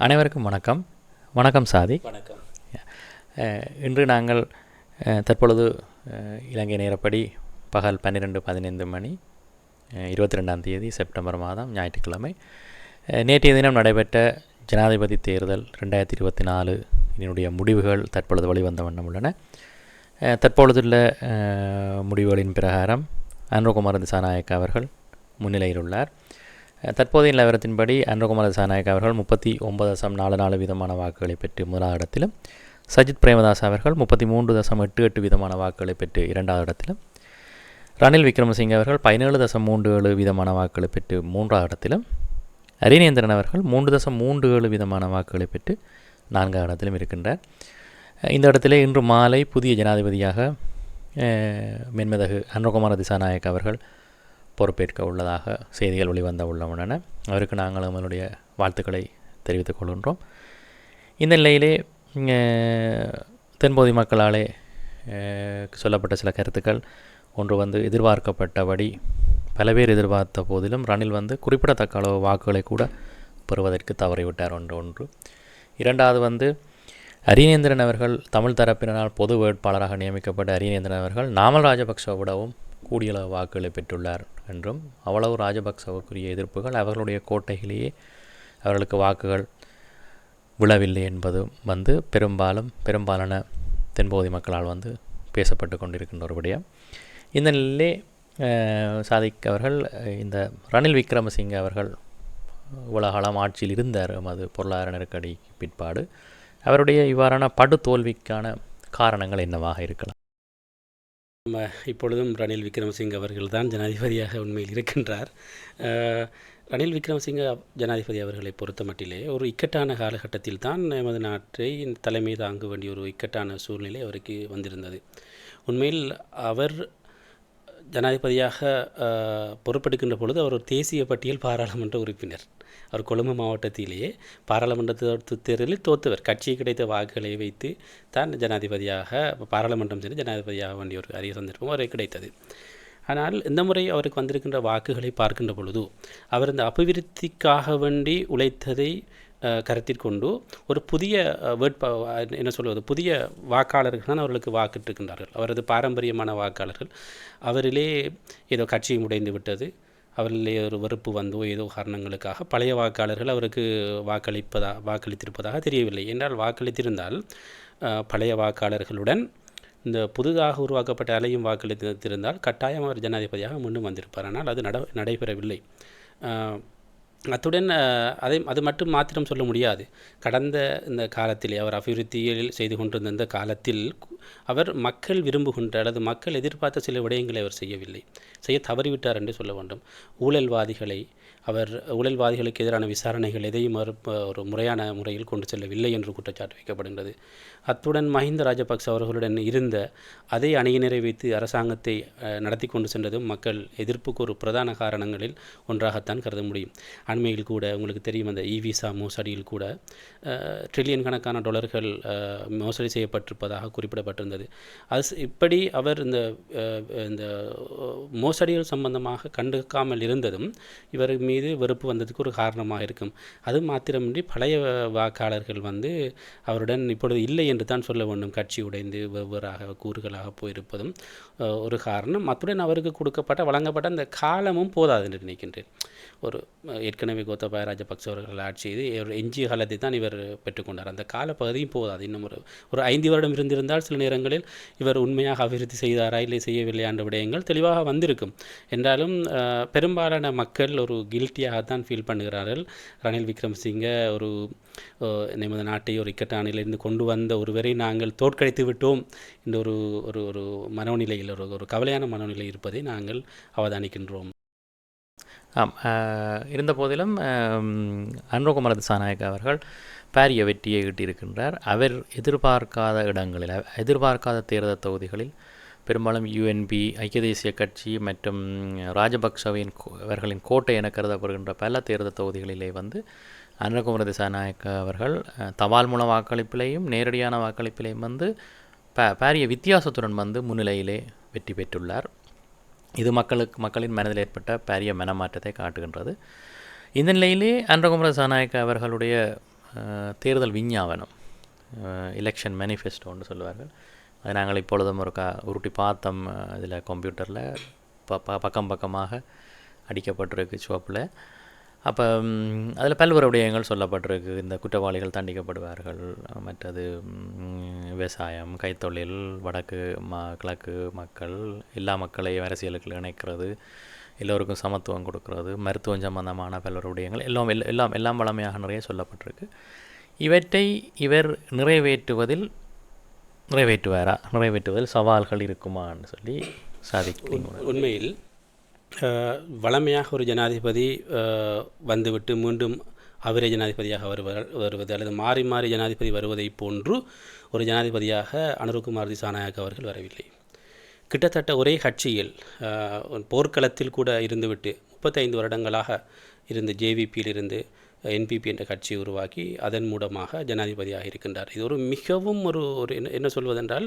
அனைவருக்கும் வணக்கம். வணக்கம் சாதி. வணக்கம். இன்று நாங்கள் தற்பொழுது இலங்கை நேரப்படி பகல் 12:15 மணி 22ஆம் தேதி செப்டம்பர் மாதம் ஞாயிற்றுக்கிழமை. நேற்றைய தினம் நடைபெற்ற ஜனாதிபதி தேர்தல் 2024 இதனுடைய முடிவுகள் தற்பொழுது வெளிவந்த வண்ணம் உள்ளன. தற்பொழுதுள்ள முடிவுகளின் பிரகாரம் அனுரகுமார திசாநாயக்க அவர்கள் முன்னிலையில் உள்ளார். தற்போதைய நிலவரத்தின்படி அனுரகுமார திசாநாயக்க அவர்கள் 39.44 வீதமான வாக்குகளை பெற்று முதலாவது இடத்திலும், சஜித் பிரேமதாஸ் அவர்கள் 33.88 வீதமான வாக்குகளை பெற்று இரண்டாவது இடத்திலும், ரணில் விக்ரமசிங்க அவர்கள் 17.37 வீதமான வாக்குகளை பெற்று மூன்றாவது இடத்திலும், அரிநேந்திரன் அவர்கள் 3.37 வீதமான வாக்குகளை பெற்று நான்காவது இடத்திலும் இருக்கின்றார். இந்த இடத்திலே இன்று மாலை புதிய ஜனாதிபதியாக மென்மதகு அனுரகுமார திசாநாயக்க அவர்கள் பொறுப்பேற்க உள்ளதாக செய்திகள் வெளிவந்த உள்ளன. அவருக்கு நாங்கள் நம்மளுடைய வாழ்த்துக்களை தெரிவித்துக் கொள்கின்றோம். இந்த நிலையிலே தென்பகுதி மக்களாலே சொல்லப்பட்ட சில கருத்துக்கள், ஒன்று எதிர்பார்க்கப்பட்டபடி பல பேர் எதிர்பார்த்த போதிலும் ரணில் குறிப்பிடத்தக்க அளவு வாக்குகளை கூட பெறுவதற்கு தவறிவிட்டார். ஒன்று. இரண்டாவது அரிநேந்திரன் அவர்கள் தமிழ் தரப்பினரால் பொது வேட்பாளராக நியமிக்கப்பட்ட அரிநேந்திரன் அவர்கள் நாமல் ராஜபக்சவிடவும் கூடியளவு வாக்குகளை பெற்றுள்ளார் என்றும், அவ்வளவு ராஜபக்சவுக்குரிய எதிர்ப்புகள் அவர்களுடைய கோட்டையிலேயே அவர்களுக்கு வாக்குகள் விழவில்லை என்பது பெரும்பாலான தென்பகுதி மக்களால் பேசப்பட்டு கொண்டிருக்கின்ற ஒரு விடயம். இந்த நிலையிலே சாதிக் அவர்கள் இந்த ரணில் விக்ரமசிங்க அவர்கள் உலகளம் ஆட்சியில் இருந்தார். அது பொருளாதார நெருக்கடி பிற்பாடு அவருடைய இவ்வாறான படு தோல்விக்கான காரணங்கள் என்னவாக இருக்கலாம்? இப்பொழுதும் ரணில் விக்ரமசிங்க அவர்கள் தான் ஜனாதிபதியாக உண்மையில் இருக்கின்றார். ரணில் விக்ரமசிங்க ஜனாதிபதி அவர்களை பொறுத்த மட்டிலே ஒரு இக்கட்டான காலகட்டத்தில் தான் நமது நாட்டை தலைமை தாங்க வேண்டிய ஒரு இக்கட்டான சூழ்நிலை அவருக்கு வந்திருந்தது. உண்மையில் அவர் ஜனாதிபதியாக பொறுப்பெடுக்கின்ற பொழுது அவர் ஒரு தேசிய பட்டியல் பாராளுமன்ற உறுப்பினர். அவர் கொழும்பு மாவட்டத்திலேயே பாராளுமன்ற தேர்தலில் தோத்தவர். கட்சி கிடைத்த வாக்குகளை வைத்து தான் ஜனாதிபதியாக பாராளுமன்றம் சென்று ஜனாதிபதியாக வேண்டிய ஒரு அரிய சந்தர்ப்பம் அவருக்கு கிடைத்தது. ஆனால் இந்த முறை அவருக்கு வந்திருக்கின்ற வாக்குகளை பார்க்கின்ற பொழுது அவர் இந்த அபிவிருத்திக்காக வேண்டி உழைத்ததை கருத்திற்கொண்டு ஒரு புதிய புதிய வாக்காளர்கள் தான் அவர்களுக்கு வாக்கிட்டிருக்கின்றார்கள். அவரது பாரம்பரியமான வாக்காளர்கள் அவரிலே ஏதோ கட்சியும் உடைந்து விட்டது, அவரிலே ஒரு வெறுப்பு வந்தோ ஏதோ காரணங்களுக்காக பழைய வாக்காளர்கள் அவருக்கு வாக்களித்திருப்பதாக தெரியவில்லை. என்றால் வாக்களித்திருந்தால் பழைய வாக்காளர்களுடன் இந்த புதிதாக உருவாக்கப்பட்ட அலையும் வாக்களித்திருந்தால் கட்டாயம் அவர் ஜனாதிபதியாக மீண்டும் வந்திருப்பார். ஆனால் அது நடைபெறவில்லை. அத்துடன் அது மட்டும் மாத்திரம் சொல்ல முடியாது. கடந்த இந்த காலத்திலே அவர் அபிவிருத்தியில் செய்து கொண்டிருந்த இந்த காலத்தில் அவர் மக்கள் விரும்புகின்ற அல்லது மக்கள் எதிர்பார்த்த சில விடயங்களை அவர் செய்ய தவறிவிட்டார் என்று சொல்ல வேண்டும். ஊழல்வாதிகளுக்கு எதிரான விசாரணைகள் எதையும் ஒரு முறையான முறையில் கொண்டு செல்லவில்லை என்று குற்றச்சாட்டு வைக்கப்படுகின்றது. அத்துடன் மஹிந்த ராஜபக்ச அவர்களுடன் இருந்த அதே அணியினரை வைத்து அரசாங்கத்தை நடத்தி கொண்டு சென்றதும் மக்கள் எதிர்ப்புக்கு ஒரு பிரதான காரணங்களில் ஒன்றாகத்தான் கருத முடியும். அண்மையில் கூட உங்களுக்கு தெரியும், அந்த விசா மோசடியில் கூட ட்ரில்லியன் கணக்கான டாலர்கள் மோசடி செய்யப்பட்டிருப்பதாக குறிப்பிடப்பட்டிருந்தது. இப்படி அவர் இந்த மோசடிகள் சம்பந்தமாக கண்டுக்காமல் இருந்ததும் இவர் மீது வெறுப்பு வந்ததுக்கு ஒரு காரணமாக இருக்கும். அது மாத்திரமின்றி பழைய வாக்காளர்கள் அவருடன் இப்பொழுது இல்லை என்று தான் சொல்ல வேண்டும். கட்சி உடைந்து வெவ்வேறாக கூறுகளாக போயிருப்பதும் ஒரு காரணம். அத்துடன் அவருக்கு வழங்கப்பட்ட அந்த காலமும் போதாது என்று நினைக்கின்றேன். ஒரு ஏற்கனவே கோத்தபாய ராஜபக்ச அவர்கள் ஆட்சி செய்து எஞ்சிய காலத்தை தான் இவர் பெற்றுக்கொண்டார். அந்த காலப்பகுதியும் போதாது. இன்னும் ஒரு 5 வருடம் இருந்திருந்தால் சில நேரங்களில் இவர் உண்மையாக அபிவிருத்தி செய்தாரா இல்லை செய்யவில்லை என்ற விடயங்கள் தெளிவாக வந்திருக்கும். என்றாலும் பெரும்பாலான மக்கள் ஒரு கில்ட்டியாகத்தான் ஃபீல் பண்ணுகிறார்கள். ரணில் விக்ரமசிங்க நமது நாட்டை ஒரு இக்கட்டானிலிருந்து கொண்டு வந்த ஒருவரை நாங்கள் தோற்கடித்து விட்டோம் என்ற ஒரு மனோநிலையில் ஒரு கவலையான மனோநிலை இருப்பதை நாங்கள் அவதானிக்கின்றோம். இருந்த போதிலும் அனுரகுமார திசாநாயக்க அவர்கள் பாரிய வெற்றியை ஈட்டியிருக்கின்றார். அவர் எதிர்பார்க்காத இடங்களில், எதிர்பார்க்காத தேர்தல் தொகுதிகளில் பெரும்பாலும் யூஎன்பி, ஐக்கிய தேசிய கட்சி மற்றும் அவர்களின் கோட்டை என கருதப்படுகின்ற பல தேர்தல் தொகுதிகளிலே அனுரகுமார திசாநாயக்க அவர்கள் தபால் மூல வாக்களிப்பிலையும் நேரடியான வாக்களிப்பிலையும் பாரிய வித்தியாசத்துடன் முன்னிலையிலே வெற்றி பெற்றுள்ளார். இது மக்களின் மனதில் ஏற்பட்ட பாரிய மனமாற்றத்தை காட்டுகின்றது. இந்த நிலையிலே அனுரகுமார திசாநாயக்க அவர்களுடைய தேர்தல் விஞ்ஞாபனம், எலெக்ஷன் மேனிஃபெஸ்டோன்னு சொல்லுவார்கள். அதை நாங்கள் இப்பொழுதும் ஒரு உருட்டி பார்த்தோம். இதில் கம்ப்யூட்டரில் பக்கம் பக்கமாக அடிக்கப்பட்டிருக்கு சிவப்பில். அப்போ அதில் பல்வேறு விடயங்கள் சொல்லப்பட்டிருக்கு. இந்த குற்றவாளிகள் தண்டிக்கப்படுவார்கள், மற்றது விவசாயம், கைத்தொழில், வடக்கு கிழக்கு மக்கள், எல்லா மக்களையும் அரசியலுக்கு இணைக்கிறது, எல்லோருக்கும் சமத்துவம் கொடுக்கறது, மருத்துவம் சம்பந்தமான பல்வேறு விடயங்கள் எல்லாம் வளமையாக நிறைய சொல்லப்பட்டிருக்கு. இவற்றை இவர் நிறைவேற்றுவதில் சவால்கள் இருக்குமான்னு சொல்லி உண்மையில் வளமையாக ஒரு ஜனாதிபதி வந்துவிட்டு மீண்டும் அவரே ஜனாதிபதியாக வருவது அல்லது மாறி மாறி ஜனாதிபதி வருவதை போன்று ஒரு ஜனாதிபதியாக அனுரகுமார் திசாநாயக்க அவர்கள் வரவில்லை. கிட்டத்தட்ட ஒரே கட்சியில் போர்க்களத்தில் கூட இருந்துவிட்டு 35 வருடங்களாக இருந்து ஜேவிபியிலிருந்து என்பிபி என்ற கட்சியை உருவாக்கி அதன் மூலமாக ஜனாதிபதியாக இருக்கின்றார். இது ஒரு மிகவும் ஒரு என்ன சொல்வதென்றால்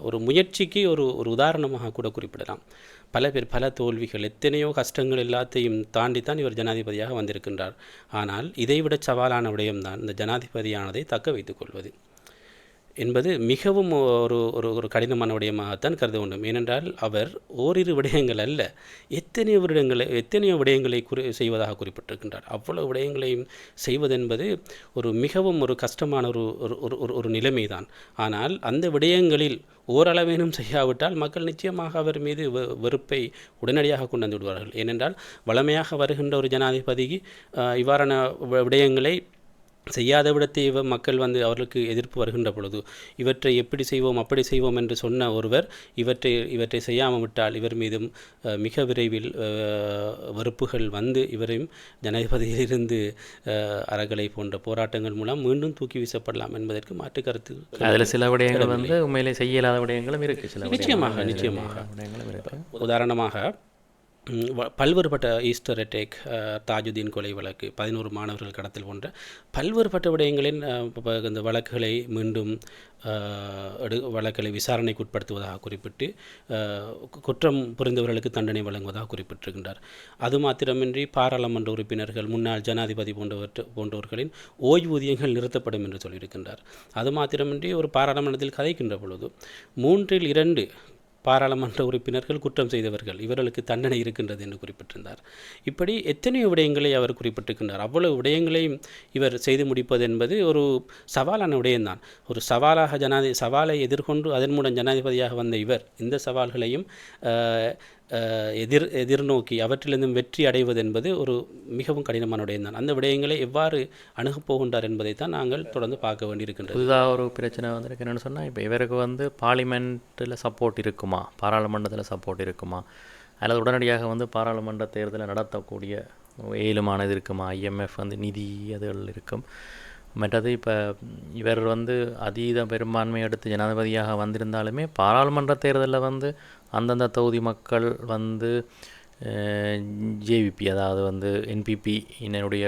ஒரு முயற்சிக்கு ஒரு உதாரணமாக கூட குறிப்பிடலாம். பல தோல்விகள், எத்தனையோ கஷ்டங்கள் எல்லாத்தையும் தாண்டித்தான் இவர் ஜனாதிபதியாக வந்திருக்கின்றார். ஆனால் இதைவிட சவாலான விடயம்தான் இந்த ஜனாதிபதியானதை தக்க வைத்துக் கொள்வது என்பது மிகவும் ஒரு கடினமான விடயமாகத்தான் கருத வேண்டும். ஏனென்றால் அவர் ஓரிரு விடயங்கள் அல்ல, எத்தனையோ விடயங்களை செய்வதாக குறிப்பிட்டிருக்கின்றார். அவ்வளவு விடயங்களையும் செய்வதென்பது மிகவும் ஒரு கஷ்டமான ஒரு நிலைமை தான். ஆனால் அந்த விடயங்களில் ஓரளவேனும் செய்யாவிட்டால் மக்கள் நிச்சயமாக அவர் மீது வெறுப்பை உடனடியாக கொண்டு வந்து விடுவார்கள். ஏனென்றால் வளமையாக வருகின்ற ஒரு ஜனாதிபதிக்கு இவ்வாறான விடயங்களை செய்யாத விடத்தை மக்கள் அவர்களுக்கு எதிர்ப்பு வருகின்ற பொழுது இவற்றை எப்படி செய்வோம் அப்படி செய்வோம் என்று சொன்ன ஒருவர் இவற்றை செய்யாமல் விட்டால் இவர் மீதும் மிக விரைவில் வெறுப்புகள் வந்து இவரையும் ஜனாதிபதியிலிருந்து அறகலை போன்ற போராட்டங்கள் மூலம் மீண்டும் தூக்கி வீசப்படலாம் என்பதற்கு மாற்று கருத்து. அதில் சில விடயங்கள் உண்மையிலே செய்ய இயலாத விடயங்களும் இருக்குது. நிச்சயமாக உதாரணமாக பல்வேறுபட்ட ஈஸ்டர் அட்டேக், தாஜுதீன் கொலை வழக்கு, 11 மாணவர்கள் கடத்தல் போன்ற பல்வேறுபட்ட விடயங்களின் இந்த வழக்குகளை மீண்டும் வழக்குகளை விசாரணைக்கு உட்படுத்துவதாக குறிப்பிட்டு குற்றம் புரிந்தவர்களுக்கு தண்டனை வழங்குவதாக குறிப்பிட்டிருக்கின்றார். அது மாத்திரமின்றி பாராளுமன்ற உறுப்பினர்கள், முன்னாள் ஜனாதிபதி போன்றவர்களின் ஓய்வூதியங்கள் நிறுத்தப்படும் என்று சொல்லியிருக்கின்றார். அது மாத்திரமின்றி ஒரு பாராளுமன்றத்தில் கதைக்கின்ற பொழுது 3 இல் 2 பாராளுமன்ற உறுப்பினர்கள் குற்றம் செய்தவர்கள், இவர்களுக்கு தண்டனை இருக்கின்றது என்று குறிப்பிட்டிருந்தார். இப்படி எத்தனையோ விடயங்களை அவர் குறிப்பிட்டிருக்கின்றார். அவ்வளவு விடயங்களையும் இவர் செய்து முடிப்பது என்பது ஒரு சவாலான விடயம்தான். ஒரு சவாலை எதிர்கொண்டு அதன் மூலம் ஜனாதிபதியாக வந்த இவர் இந்த சவால்களையும் எதிர்நோக்கி அவற்றிலிருந்தும் வெற்றி அடைவது என்பது மிகவும் கடினமான விடயம்தான். அந்த விடயங்களை எவ்வாறு அணுகப் போகின்றார் என்பதைத்தான் நாங்கள் தொடர்ந்து பார்க்க வேண்டியிருக்கின்றது. புதிதாக ஒரு பிரச்சனை வந்திருக்கு. என்னென்னு சொன்னால், இப்போ இவருக்கு பார்லிமெண்ட்டில் சப்போர்ட் இருக்குமா, பாராளுமன்றத்தில் சப்போர்ட் இருக்குமா, அல்லது உடனடியாக பாராளுமன்ற தேர்தலை நடத்தக்கூடிய ஏழுமானது இருக்குமா, IMF நிதி அதுகள் இருக்கும். மற்றது இப்போ இவர் அதீத பெரும்பான்மை எடுத்து ஜனாதிபதியாக வந்திருந்தாலுமே பாராளுமன்ற தேர்தலில் அந்தந்த தொகுதி மக்கள் ஜேவிபி, அதாவது NPP இனுடைய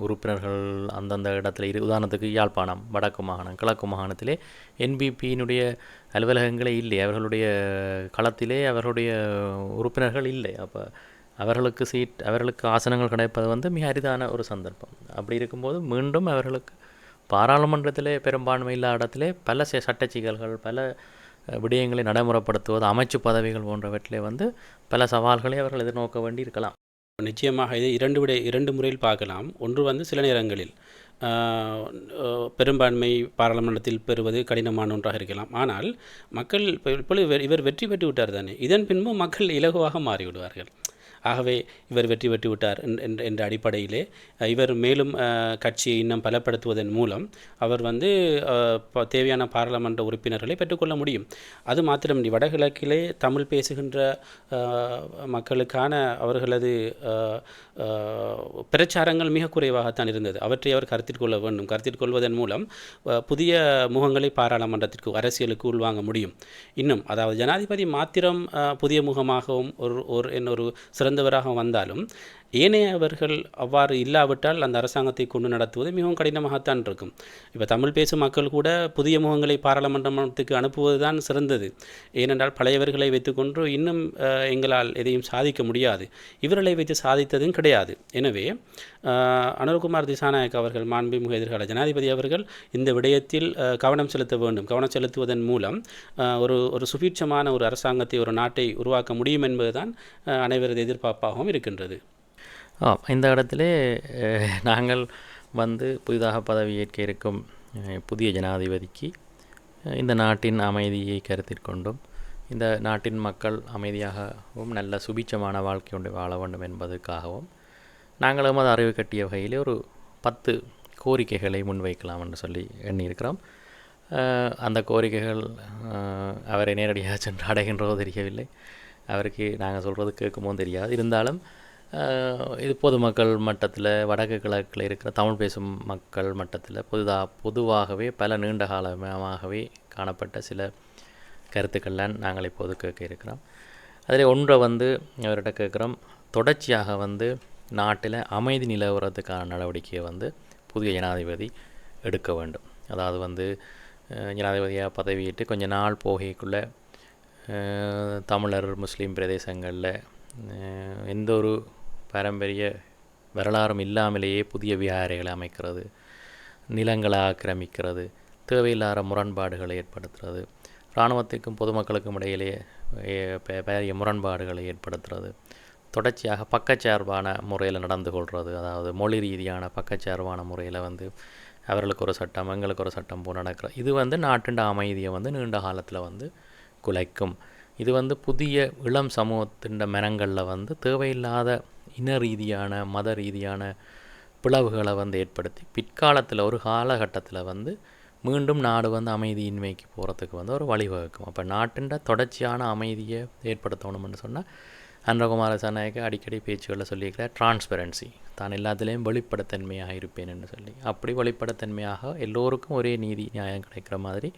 உறுப்பினர்கள் அந்தந்த இடத்துல உதாரணத்துக்கு யாழ்ப்பாணம், வடக்கு மாகாணம், கிழக்கு மாகாணத்திலே NPPயினுடைய அலுவலகங்களே இல்லை, அவர்களுடைய களத்திலே அவர்களுடைய உறுப்பினர்கள் இல்லை. அப்போ அவர்களுக்கு ஆசனங்கள் கிடைப்பது மிக அரிதான ஒரு சந்தர்ப்பம். அப்படி இருக்கும்போது மீண்டும் அவர்களுக்கு பாராளுமன்றத்திலே பெரும்பான்மை இல்லாத இடத்திலே பல சட்ட சிக்கல்கள், பல விடயங்களை நடைமுறைப்படுத்துவது, அமைச்சு பதவிகள் போன்றவற்றிலே பல சவால்களை அவர்கள் எதிர்நோக்க வேண்டி இருக்கலாம். நிச்சயமாக இதை இரண்டு முறையில் பார்க்கலாம். ஒன்று சில நேரங்களில் பெரும்பான்மை பாராளுமன்றத்தில் பெறுவது கடினமான ஒன்றாக இருக்கலாம். ஆனால் மக்கள் இப்பொழுது இவர் வெற்றி பெற்று விட்டார் தானே, இதன் பின்பு மக்கள் இலகுவாக மாறிவிடுவார்கள். ஆகவே இவர் வெற்றி பெற்று விட்டார் என்ற அடிப்படையிலே இவர் மேலும் கட்சியை இன்னும் பலப்படுத்துவதன் மூலம் அவர் தேவையான பாராளுமன்ற உறுப்பினர்களை பெற்றுக்கொள்ள முடியும். அது மாத்திரமின்றி வடகிழக்கிலே தமிழ் பேசுகின்ற மக்களுக்கான அவர்களது பிரச்சாரங்கள் மிக குறைவாகத்தான் இருந்தது. அவற்றை அவர் கருத்தில் கொள்ள வேண்டும். கருத்தில் கொள்வதன் மூலம் புதிய முகங்களை பாராளுமன்றத்திற்கு, அரசியலுக்கு உள்வாங்க முடியும். இன்னும் அதாவது ஜனாதிபதி மாத்திரம் புதிய முகமாகவும் ஒரு சிறந்தவராக வந்தாலும் ஏனையவர்கள் அவ்வாறு இல்லாவிட்டால் அந்த அரசாங்கத்தை கொண்டு நடத்துவது மிகவும் கடினமாகத்தான் இருக்கும். இப்போ தமிழ் பேசும் மக்கள் கூட புதிய முகங்களை பாராளுமன்றத்துக்கு அனுப்புவது தான் சிறந்தது. ஏனென்றால் பழையவர்களை வைத்துக்கொண்டு இன்னும் எங்களால் எதையும் சாதிக்க முடியாது. இவர்களை வைத்து சாதித்ததும் கிடையாது. எனவே அனுரகுமார் திசாநாயக் அவர்கள், மாண்புமிகு எதிர்கால ஜனாதிபதி அவர்கள் இந்த விடயத்தில் கவனம் செலுத்த வேண்டும். கவனம் செலுத்துவதன் மூலம் ஒரு சுபீட்சமான ஒரு அரசாங்கத்தை, ஒரு நாட்டை உருவாக்க முடியும் என்பதுதான் அனைவரது எதிர்பார்ப்பாகவும் இருக்கின்றது. இந்த இடத்திலே நாங்கள் புதிதாக பதவியேற்க இருக்கும் புதிய ஜனாதிபதிக்கு இந்த நாட்டின் அமைதியை கருத்தில் கொண்டும் இந்த நாட்டின் மக்கள் அமைதியாகவும் நல்ல சுபீட்சமான வாழ்க்கை ஒன்றை வாழ வேண்டும் என்பதற்காகவும் நாங்கள் எமது அறிவு கட்டிய வகையிலே ஒரு 10 கோரிக்கைகளை முன்வைக்கலாம் என்று சொல்லி எண்ணியிருக்கிறோம். அந்த கோரிக்கைகள் அவரை நேரடியாக சென்று அடைகின்றதோ தெரியவில்லை. அவருக்கு நாங்கள் சொல்கிறது கேட்குமோ தெரியாது. இருந்தாலும் இது பொதுமக்கள் மட்டத்தில், வடக்கு கிழக்கில் இருக்கிற தமிழ் பேசும் மக்கள் மட்டத்தில் பொதுவாகவே பல நீண்ட காலமாகவே காணப்பட்ட சில கருத்துக்கள்லாம் நாங்கள் இப்போது கேட்க இருக்கிறோம். அதில் ஒன்றை அவர்கிட்ட கேட்குறோம், தொடர்ச்சியாக நாட்டில் அமைதி நிலவரத்துக்கான நடவடிக்கையை புதிய ஜனாதிபதி எடுக்க வேண்டும். அதாவது ஜனாதிபதியாக பதவியேற்று கொஞ்ச நாள் போகைக்குள்ளே தமிழர் முஸ்லீம் பிரதேசங்களில் எந்த ஒரு பாரம்பரிய வரலாறும் இல்லாமலேயே புதிய விகாரைகளை அமைக்கிறது, நிலங்களை ஆக்கிரமிக்கிறது, தேவையில்லாத முரண்பாடுகளை ஏற்படுத்துறது, இராணுவத்திற்கும் பொதுமக்களுக்கும் இடையிலேயே பெரிய முரண்பாடுகளை ஏற்படுத்துறது, தொடர்ச்சியாக பக்கச்சார்பான முறையில் நடந்து கொள்வது, அதாவது மொழி ரீதியான பக்கச்சார்பான முறையில் அவர்களுக்கு ஒரு சட்டம் எங்களுக்கு ஒரு சட்டம் போல் நடக்கிற இது நாட்டின் அமைதியை நீண்ட காலத்தில் குலைக்கும். இது புதிய இளம் சமூகத்தின் மனங்களில் தேவையில்லாத இன ரீதியான மத ரீதியான பிளவுகளை ஏற்படுத்தி பிற்காலத்தில் ஒரு காலகட்டத்தில் மீண்டும் நாடு அமைதியின்மைக்கு போகிறதுக்கு ஒரு வழிவகுக்கும். அப்போ நாட்டின் தொடர்ச்சியான அமைதியை ஏற்படுத்தணும்னு சொன்னால் அனுரகுமார திசாநாயக்க அடிக்கடி பேச்சுகளில் சொல்லியிருக்கிற டிரான்ஸ்பரன்சி, தான் எல்லாத்துலேயும் வெளிப்படைத்தன்மையாக இருப்பேன் என்று சொல்லி, அப்படி வெளிப்படைத்தன்மையாக எல்லோருக்கும் ஒரே நீதி நியாயம் கிடைக்கிற மாதிரி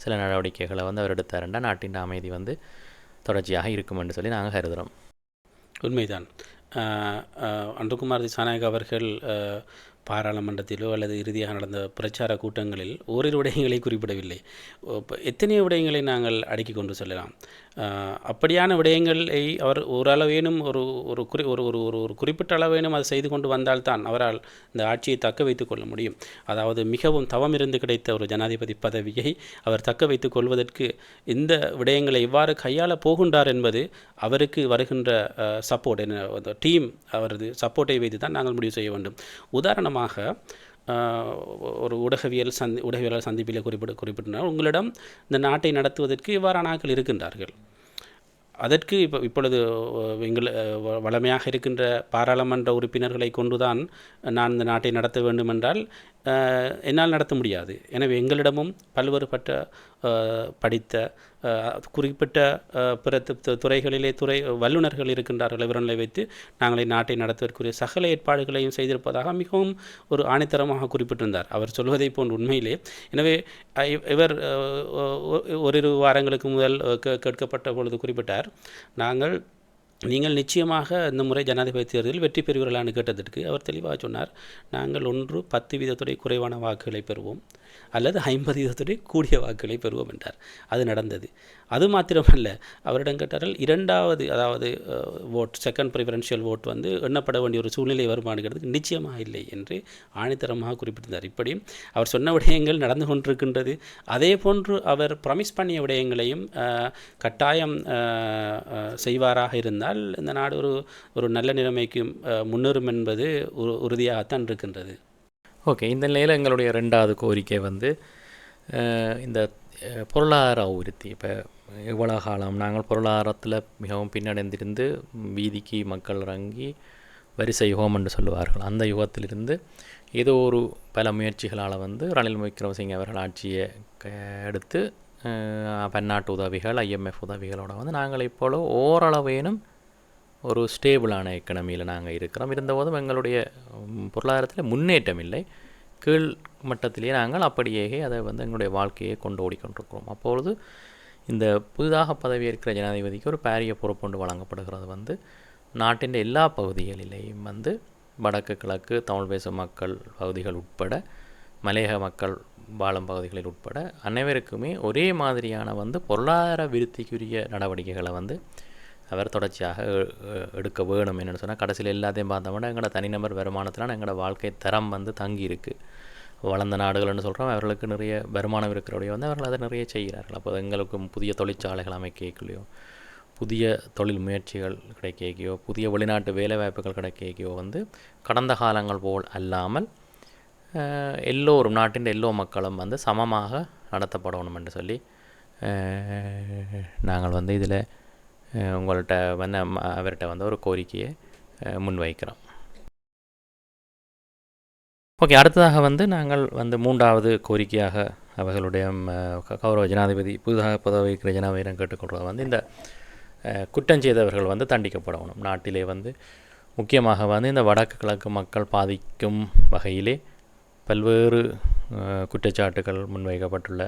சில நடவடிக்கைகளை அவர் எடுத்தாருண்டா நாட்டின் அமைதி தொடர்ச்சியாக இருக்கும் என்று சொல்லி நாங்கள் கருதுகிறோம். உண்மைதான். அனுரகுமார் திசாநாயக் அவர்கள் பாராளுமன்றத்திலோ அல்லது இறுதியாக நடந்த பிரச்சார கூட்டங்களில் ஓரிரு விடயங்களை குறிப்பிடவில்லை. எத்தனையோ விடயங்களை நாங்கள் அடுக்கி கொண்டு செல்லலாம். அப்படியான விடயங்களை அவர் ஓரளவேனும் ஒரு குறிப்பிட்ட அளவேனும் அதை செய்து கொண்டு வந்தால்தான் அவரால் இந்த ஆட்சியை தக்க வைத்து கொள்ள முடியும். அதாவது மிகவும் தவம் இருந்து கிடைத்த ஒரு ஜனாதிபதி பதவியை அவர் தக்க வைத்துக் கொள்வதற்கு இந்த விடயங்களை எவ்வாறு கையாள போகின்றார் என்பது அவருக்கு வருகின்ற சப்போர்ட், டீம் அவரது சப்போர்ட்டை வைத்து தான் நாங்கள் முடிவு செய்ய வேண்டும். உதாரணமாக ஒரு ஊடகவியலாளர் சந்திப்பில் குறிப்பிட்டார், உங்களிடம் இந்த நாட்டை நடத்துவதற்கு இவ்வாறான ஆட்கள் இருக்கின்றார்கள். அதற்கு இப்பொழுது எங்கள் வளமையாக இருக்கின்ற பாராளுமன்ற உறுப்பினர்களை கொண்டுதான் நான் இந்த நாட்டை நடத்த வேண்டுமென்றால் என்னால் நடத்த முடியாது. எனவே எங்களிடமும் பல்வேறுபட்ட படித்த குறிப்பிட்ட பிற துறைகளிலே வல்லுநர்கள் இருக்கின்றார்கள். இவர்களை வைத்து நாங்கள் நாட்டை நடத்துவதற்குரிய சகல ஏற்பாடுகளையும் செய்திருப்பதாக மிகவும் ஒரு ஆணித்தரமாக குறிப்பிட்டிருந்தார். அவர் சொல்வதை போன்று உண்மையிலே. எனவே இவர் ஓரிரு வாரங்களுக்கு முதல் கேட்கப்பட்ட பொழுது குறிப்பிட்டார், நீங்கள் நிச்சயமாக இந்த முறை ஜனாதிபதி தேர்தலில் வெற்றி பெறுவீர்களான்னு கேட்டதற்கு அவர் தெளிவாக சொன்னார், நாங்கள் 10% குறைவான வாக்குகளை பெறுவோம் அல்லது 50% கூடிய வாக்குகளை பெறுவோம் என்றார். அது நடந்தது. அது மாத்திரமல்ல, அவரிடம் கேட்டார்கள், இரண்டாவது அதாவது செகண்ட் ப்ரிஃபரன்ஷியல் ஓட் எண்ணப்பட வேண்டிய ஒரு சூழ்நிலை வருமானங்கிறதுக்கு நிச்சயமாக இல்லை என்று ஆணித்தரமாக குறிப்பிட்டிருந்தார். இப்படி அவர் சொன்ன விடயங்கள் நடந்து கொண்டிருக்கின்றது. அதே போன்று அவர் ப்ராமிஸ் பண்ணிய விடயங்களையும் கட்டாயம் செய்வாராக இருந்தால் இந்த நாடு ஒரு நல்ல நிலைமைக்கு முன்னேறும் என்பது உறுதியாகத்தான் இருக்கின்றது. ஓகே, இந்த நிலையில் எங்களுடைய 2வது கோரிக்கை இந்த பொருளாதார அபிவிருத்தி. இப்போ இவ்வளோ காலம் நாங்கள் பொருளாதாரத்தில் மிகவும் பின்னடைந்திருந்து வீதிக்கு மக்கள் இறங்கி வரிசை யுகம் என்று சொல்லுவார்கள். அந்த யுகத்திலிருந்து ஏதோ ஒரு பல முயற்சிகளால் ரணில் விக்ரமசிங்கே அவர்கள் ஆட்சியை எடுத்து பன்னாட்டு உதவிகள், IMF உதவிகளோடு நாங்கள் இப்போது ஓரளவேனும் ஒரு ஸ்டேபிளான எக்கனமியில் நாங்கள் இருக்கிறோம். இருந்தபோதும் எங்களுடைய பொருளாதாரத்தில் முன்னேற்றம் இல்லை. கீழ் மட்டத்திலேயே நாங்கள் அப்படியே அதை எங்களுடைய வாழ்க்கையை கொண்டு ஓடிக்கொண்டிருக்கிறோம். அப்பொழுது இந்த புதிதாக பதவியேற்கிற ஜனாதிபதிக்கு ஒரு பாரிய பொறுப்பொன்று வழங்கப்படுகிறது. நாட்டின் எல்லா பகுதிகளிலேயும் வந்து வடக்கு கிழக்கு தமிழ் பேசும் மக்கள் பகுதிகள் உட்பட மலையக மக்கள் வாழும் பகுதிகளில் உட்பட அனைவருக்குமே ஒரே மாதிரியான வந்து பொருளாதார விருத்திக்குரிய நடவடிக்கைகளை வந்து அவர் தொடர்ச்சியாக எடுக்க வேணும். என்னென்னு சொன்னால் கடைசியில் எல்லாத்தையும் பார்த்தோம்னா எங்களோட தனிநபர் வருமானத்தினால் எங்களோட வாழ்க்கை தரம் வந்து தங்கி இருக்குது. வளர்ந்த நாடுகள்னு சொல்கிறோம், அவர்களுக்கு நிறைய வருமானம் இருக்கிறோடைய வந்து அவர்கள் அதை நிறைய செய்கிறார்கள். அப்போ எங்களுக்கு புதிய தொழிற்சாலைகள் அமைக்கலையோ, புதிய தொழில் முயற்சிகள் கிடைக்கையோ, புதிய வெளிநாட்டு வேலைவாய்ப்புகள் கிடைக்கையோ வந்து கடந்த காலங்கள் போல் அல்லாமல் எல்லோரும் நாட்டின் எல்லோ மக்களும் வந்து சமமாக நடத்தப்படணும் என்று சொல்லி நாங்கள் வந்து இதில் உங்கள்கிட்ட வந்து அவர்கிட்ட வந்து ஒரு கோரிக்கையை முன்வைக்கிறோம். ஓகே, அடுத்ததாக வந்து நாங்கள் வந்து 3வது கோரிக்கையாக அவர்களுடைய கௌரவ ஜனாதிபதி புதிதாக பதவிக்கிற ஜனாதிபதியிடம் கேட்டுக்கொள்வது வந்து இந்த குற்றம் செய்தவர்கள் வந்து தண்டிக்கப்படணும். நாட்டிலே வந்து முக்கியமாக வந்து இந்த வடக்கு கிழக்கு மக்கள் பாதிக்கும் வகையிலே பல்வேறு குற்றச்சாட்டுகள் முன்வைக்கப்பட்டுள்ள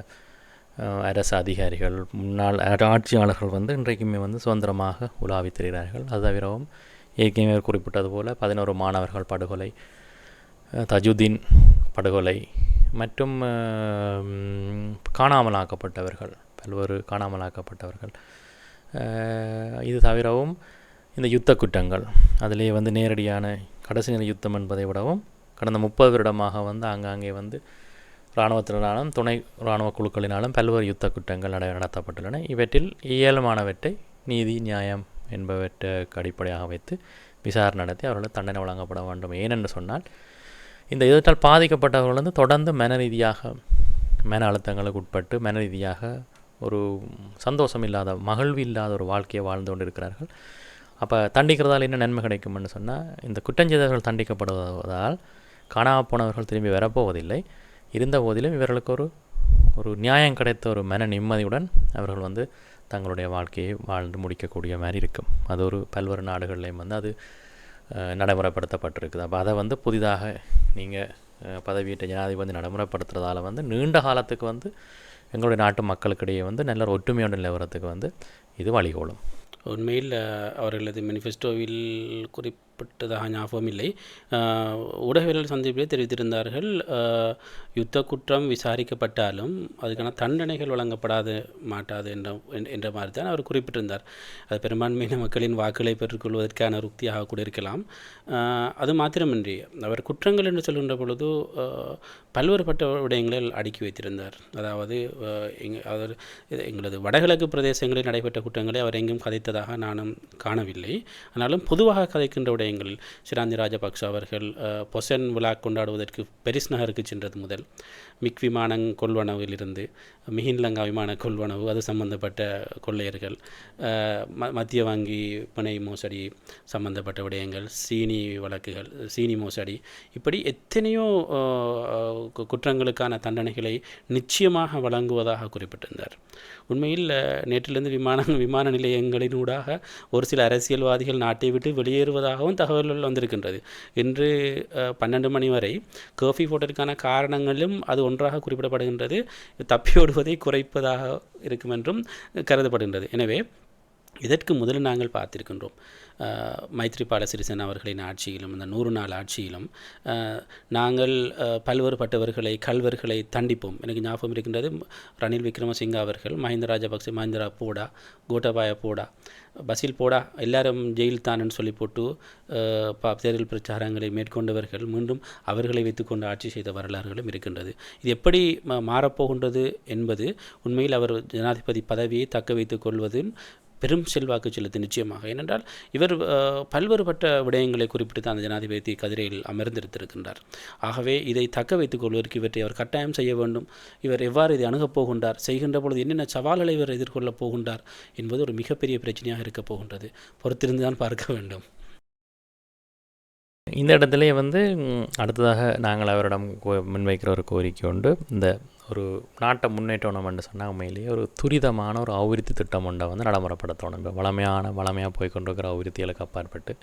அரசு அதிகாரிகள், முன்னாள் ஆட்சியாளர்கள் வந்து இன்றைக்குமே வந்து சுதந்திரமாக உலாவித் திரிகிறார்கள். அது தவிரவும் ஏற்கனவே குறிப்பிட்டது போல் 11 மாணவர்கள் படுகொலை, தஜுதீன் படுகொலை மற்றும் காணாமலாக்கப்பட்டவர்கள், பல்வேறு காணாமலாக்கப்பட்டவர்கள், இது தவிரவும் இந்த யுத்த குற்றங்கள், அதிலே வந்து நேரடியான கடைசி நிலை யுத்தம் என்பதை விடவும் கடந்த 30 வருடமாக வந்து ஆங்காங்கே வந்து இராணுவத்தினாலும் துணை இராணுவ குழுக்களினாலும் பல்வேறு யுத்த குற்றங்கள் நடத்தப்பட்டுள்ளன. இவற்றில் இயல்பானவற்றை நீதி நியாயம் என்பவற்றுக்கு அடிப்படையாக வைத்து விசாரணை நடத்தி அவர்களுக்கு தண்டனை வழங்கப்பட வேண்டும். ஏனென்று சொன்னால் இந்த யுத்தத்தால் பாதிக்கப்பட்டவர்கள் வந்து தொடர்ந்து மன அழுத்தங்களுக்கு உட்பட்டு மன ரீதியாக ஒரு சந்தோஷம் இல்லாத, மகிழ்வு இல்லாத ஒரு வாழ்க்கையை வாழ்ந்து கொண்டு இருக்கிறார்கள். அப்போ தண்டிக்கிறதால் என்ன நன்மை கிடைக்கும்னு சொன்னால், இந்த குற்றஞ்செய்தவர்கள் தண்டிக்கப்படுவதால் காணாமல் போனவர்கள் திரும்பி வரப்போவதில்லை. இருந்த போதிலும் இவர்களுக்கு ஒரு நியாயம் கிடைத்த ஒரு மன நிம்மதியுடன் அவர்கள் வந்து தங்களுடைய வாழ்க்கையை வாழ்ந்து முடிக்கக்கூடிய மாதிரி இருக்கும். அது ஒரு பல்வேறு நாடுகள்லேயும் வந்து அது நடைமுறைப்படுத்தப்பட்டிருக்குது. அப்போ அதை வந்து புதிதாக நீங்கள் பதவியேற்ற ஜனாதிபதி நடைமுறைப்படுத்துறதால வந்து நீண்ட காலத்துக்கு வந்து எங்களுடைய நாட்டு மக்களுக்கிடையே வந்து நல்ல ஒற்றுமையோடு நிலவரத்துக்கு வந்து இது வழிகோலும். உண்மையில் அவர்களது மேனிஃபெஸ்டோவில் குறிப்பிட்டதாக ஞாபகம் இல்லை. ஊடகவியல் சந்திப்பிலே தெரிவித்திருந்தார்கள், யுத்த குற்றம் விசாரிக்கப்பட்டாலும் அதுக்கான தண்டனைகள் வழங்கப்படாது மாட்டாது என்ற மாதிரி தான் அவர் குறிப்பிட்டிருந்தார். அது பெரும்பான்மையான மக்களின் வாக்குகளை பெற்றுக்கொள்வதற்கான உக்தியாக கூட இருக்கலாம். அது மாத்திரமின்றி அவர் குற்றங்கள் என்று சொல்கின்ற பொழுது பல்வேறுபட்ட விடயங்களில் அடுக்கி வைத்திருந்தார். அதாவது எங்களது வடகிழக்கு பிரதேசங்களில் நடைபெற்ற குற்றங்களை அவர் எங்கும் கதைத்ததாக நானும் காணவில்லை. ஆனாலும் பொதுவாக கதைக்கின்ற விடயங்களில் ஷிராந்தி ராஜபக்ஷ அவர்கள் பொசன் விழா கொண்டாடுவதற்கு பெரிஸ் நகருக்கு சென்றது முதல், மிக் விமான கொள்வனவிலிருந்து மிஹின்லங்கா விமான கொள்வனவு, அது சம்பந்தப்பட்ட கொள்ளையர்கள், மத்திய வங்கி பிணை மோசடி சம்பந்தப்பட்ட விடயங்கள், சீனி வழக்குகள், சீனி மோசடி, இப்படி எத்தனையோ குற்றங்களுக்கான தண்டனைகளை நிச்சயமாக வழங்குவதாக குறிப்பிட்டிருந்தார். உண்மையில் நேற்றிலிருந்து விமான நிலையங்களினூடாக ஒரு சில அரசியல்வாதிகள் நாட்டை விட்டு வெளியேறுவதாகவும் தகவல்கள் வந்திருக்கின்றது. இன்று 12 மணி வரை கர்ஃப்யூ போட்டதற்கான காரணங்களும் அது ஒன்றாக குறிப்பிடப்படுகின்றது. தப்பியோடுவதை குறைப்பதாக இருக்கும் என்றும் கருதப்படுகின்றது. எனவே இதற்கு முதலில் நாங்கள் பார்த்திருக்கின்றோம், மைத்ரிபால சிறிசேன அவர்களின் ஆட்சியிலும் இந்த 100 நாள் ஆட்சியிலும் நாங்கள் பல்வேறுபட்டவர்களை கல்வர்களை தண்டிப்போம். எனக்கு ஞாபகம் இருக்கின்றது, ரணில் விக்ரமசிங்க அவர்கள் மஹிந்த ராஜபக்சே, மஹிந்தரா போடா, கோட்டாபாய போடா, பசில் போடா, எல்லாரும் ஜெயில் தானன்னு சொல்லி போட்டு தேர்தல் பிரச்சாரங்களை மேற்கொண்டவர்கள் மீண்டும் அவர்களை வைத்துக்கொண்டு ஆட்சி செய்த வரலாறுகளும் இருக்கின்றது. இது எப்படி மாறப்போகின்றது என்பது உண்மையில் அவர் ஜனாதிபதி பதவியை தக்க வைத்துக் கொள்வதின் பெரும் செல்வாக்கு செலுத்து நிச்சயமாக. ஏனென்றால் இவர் பல்வேறுபட்ட விடயங்களை குறிப்பிட்டு தான் அந்த ஜனாதிபதி கதிரையில் அமர்ந்திருத்திருக்கின்றார். ஆகவே இதை தக்க வைத்துக் கொள்வதற்கு இவற்றை அவர் கட்டாயம் செய்ய வேண்டும். இவர் எவ்வாறு இதை அணுகப் போகின்றார், செய்கின்ற பொழுது என்னென்ன சவால்களை இவர் எதிர்கொள்ளப் போகின்றார் என்பது ஒரு மிகப்பெரிய பிரச்சனையாக இருக்கப் போகின்றது. பொறுத்திருந்து தான் பார்க்க வேண்டும். இந்த இடத்துல வந்து அடுத்ததாக நாங்கள் அவரிடம் முன்வைக்கிற ஒரு கோரிக்கை உண்டு. இந்த ஒரு நாட்டை முன்னேற்றணும்னு சொன்னால் உண்மையிலேயே ஒரு துரிதமான ஒரு அபிவிருத்தி திட்டம் ஒன்றை வந்து நடைமுறைப்படுத்தணும். இப்போ வளமையாக போய் கொண்டிருக்கிற அபிவிருத்திகளுக்கு அப்பாற்பட்டு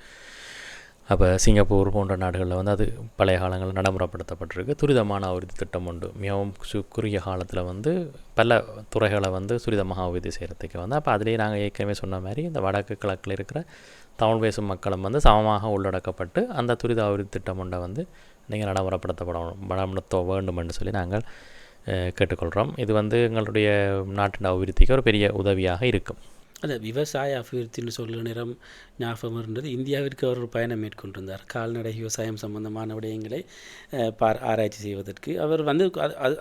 அப்போ சிங்கப்பூர் போன்ற நாடுகளில் வந்து அது பழைய காலங்களில் நடைமுறைப்படுத்தப்பட்டிருக்கு. துரிதமான அபிவிருத்தி திட்டம் உண்டு. மிகவும் குறுகிய காலத்தில் வந்து பல துறைகளை வந்து துரிதமாக அபிவிருத்தி செய்கிறதுக்கு வந்து அப்போ அதிலேயே நாங்கள் ஏற்கனவே சொன்ன மாதிரி இந்த வடக்கு கிழக்கில் இருக்கிற தமிழ் பேசும் மக்களும் வந்து சமமாக உள்ளடக்கப்பட்டு அந்த துரித அபிவிருத்தி திட்டம் ஒன்றை வந்து நீங்கள் நடைமுறைப்படுத்த வேண்டும் என்று சொல்லி நாங்கள் கேட்டுக்கொள்கிறோம். இது வந்து எங்களுடைய நாட்டின் அபிவிருத்திக்கு ஒரு பெரிய உதவியாக இருக்கும். அந்த விவசாய அபிவிருத்தின்னு சொல்கிற நேரம் ஞாபகம் இருந்தது. இந்தியாவிற்கு அவர் ஒரு பயணம் மேற்கொண்டிருந்தார். கால்நடை விவசாயம் சம்பந்தமான விடயங்களை ஆராய்ச்சி செய்வதற்கு. அவர் வந்து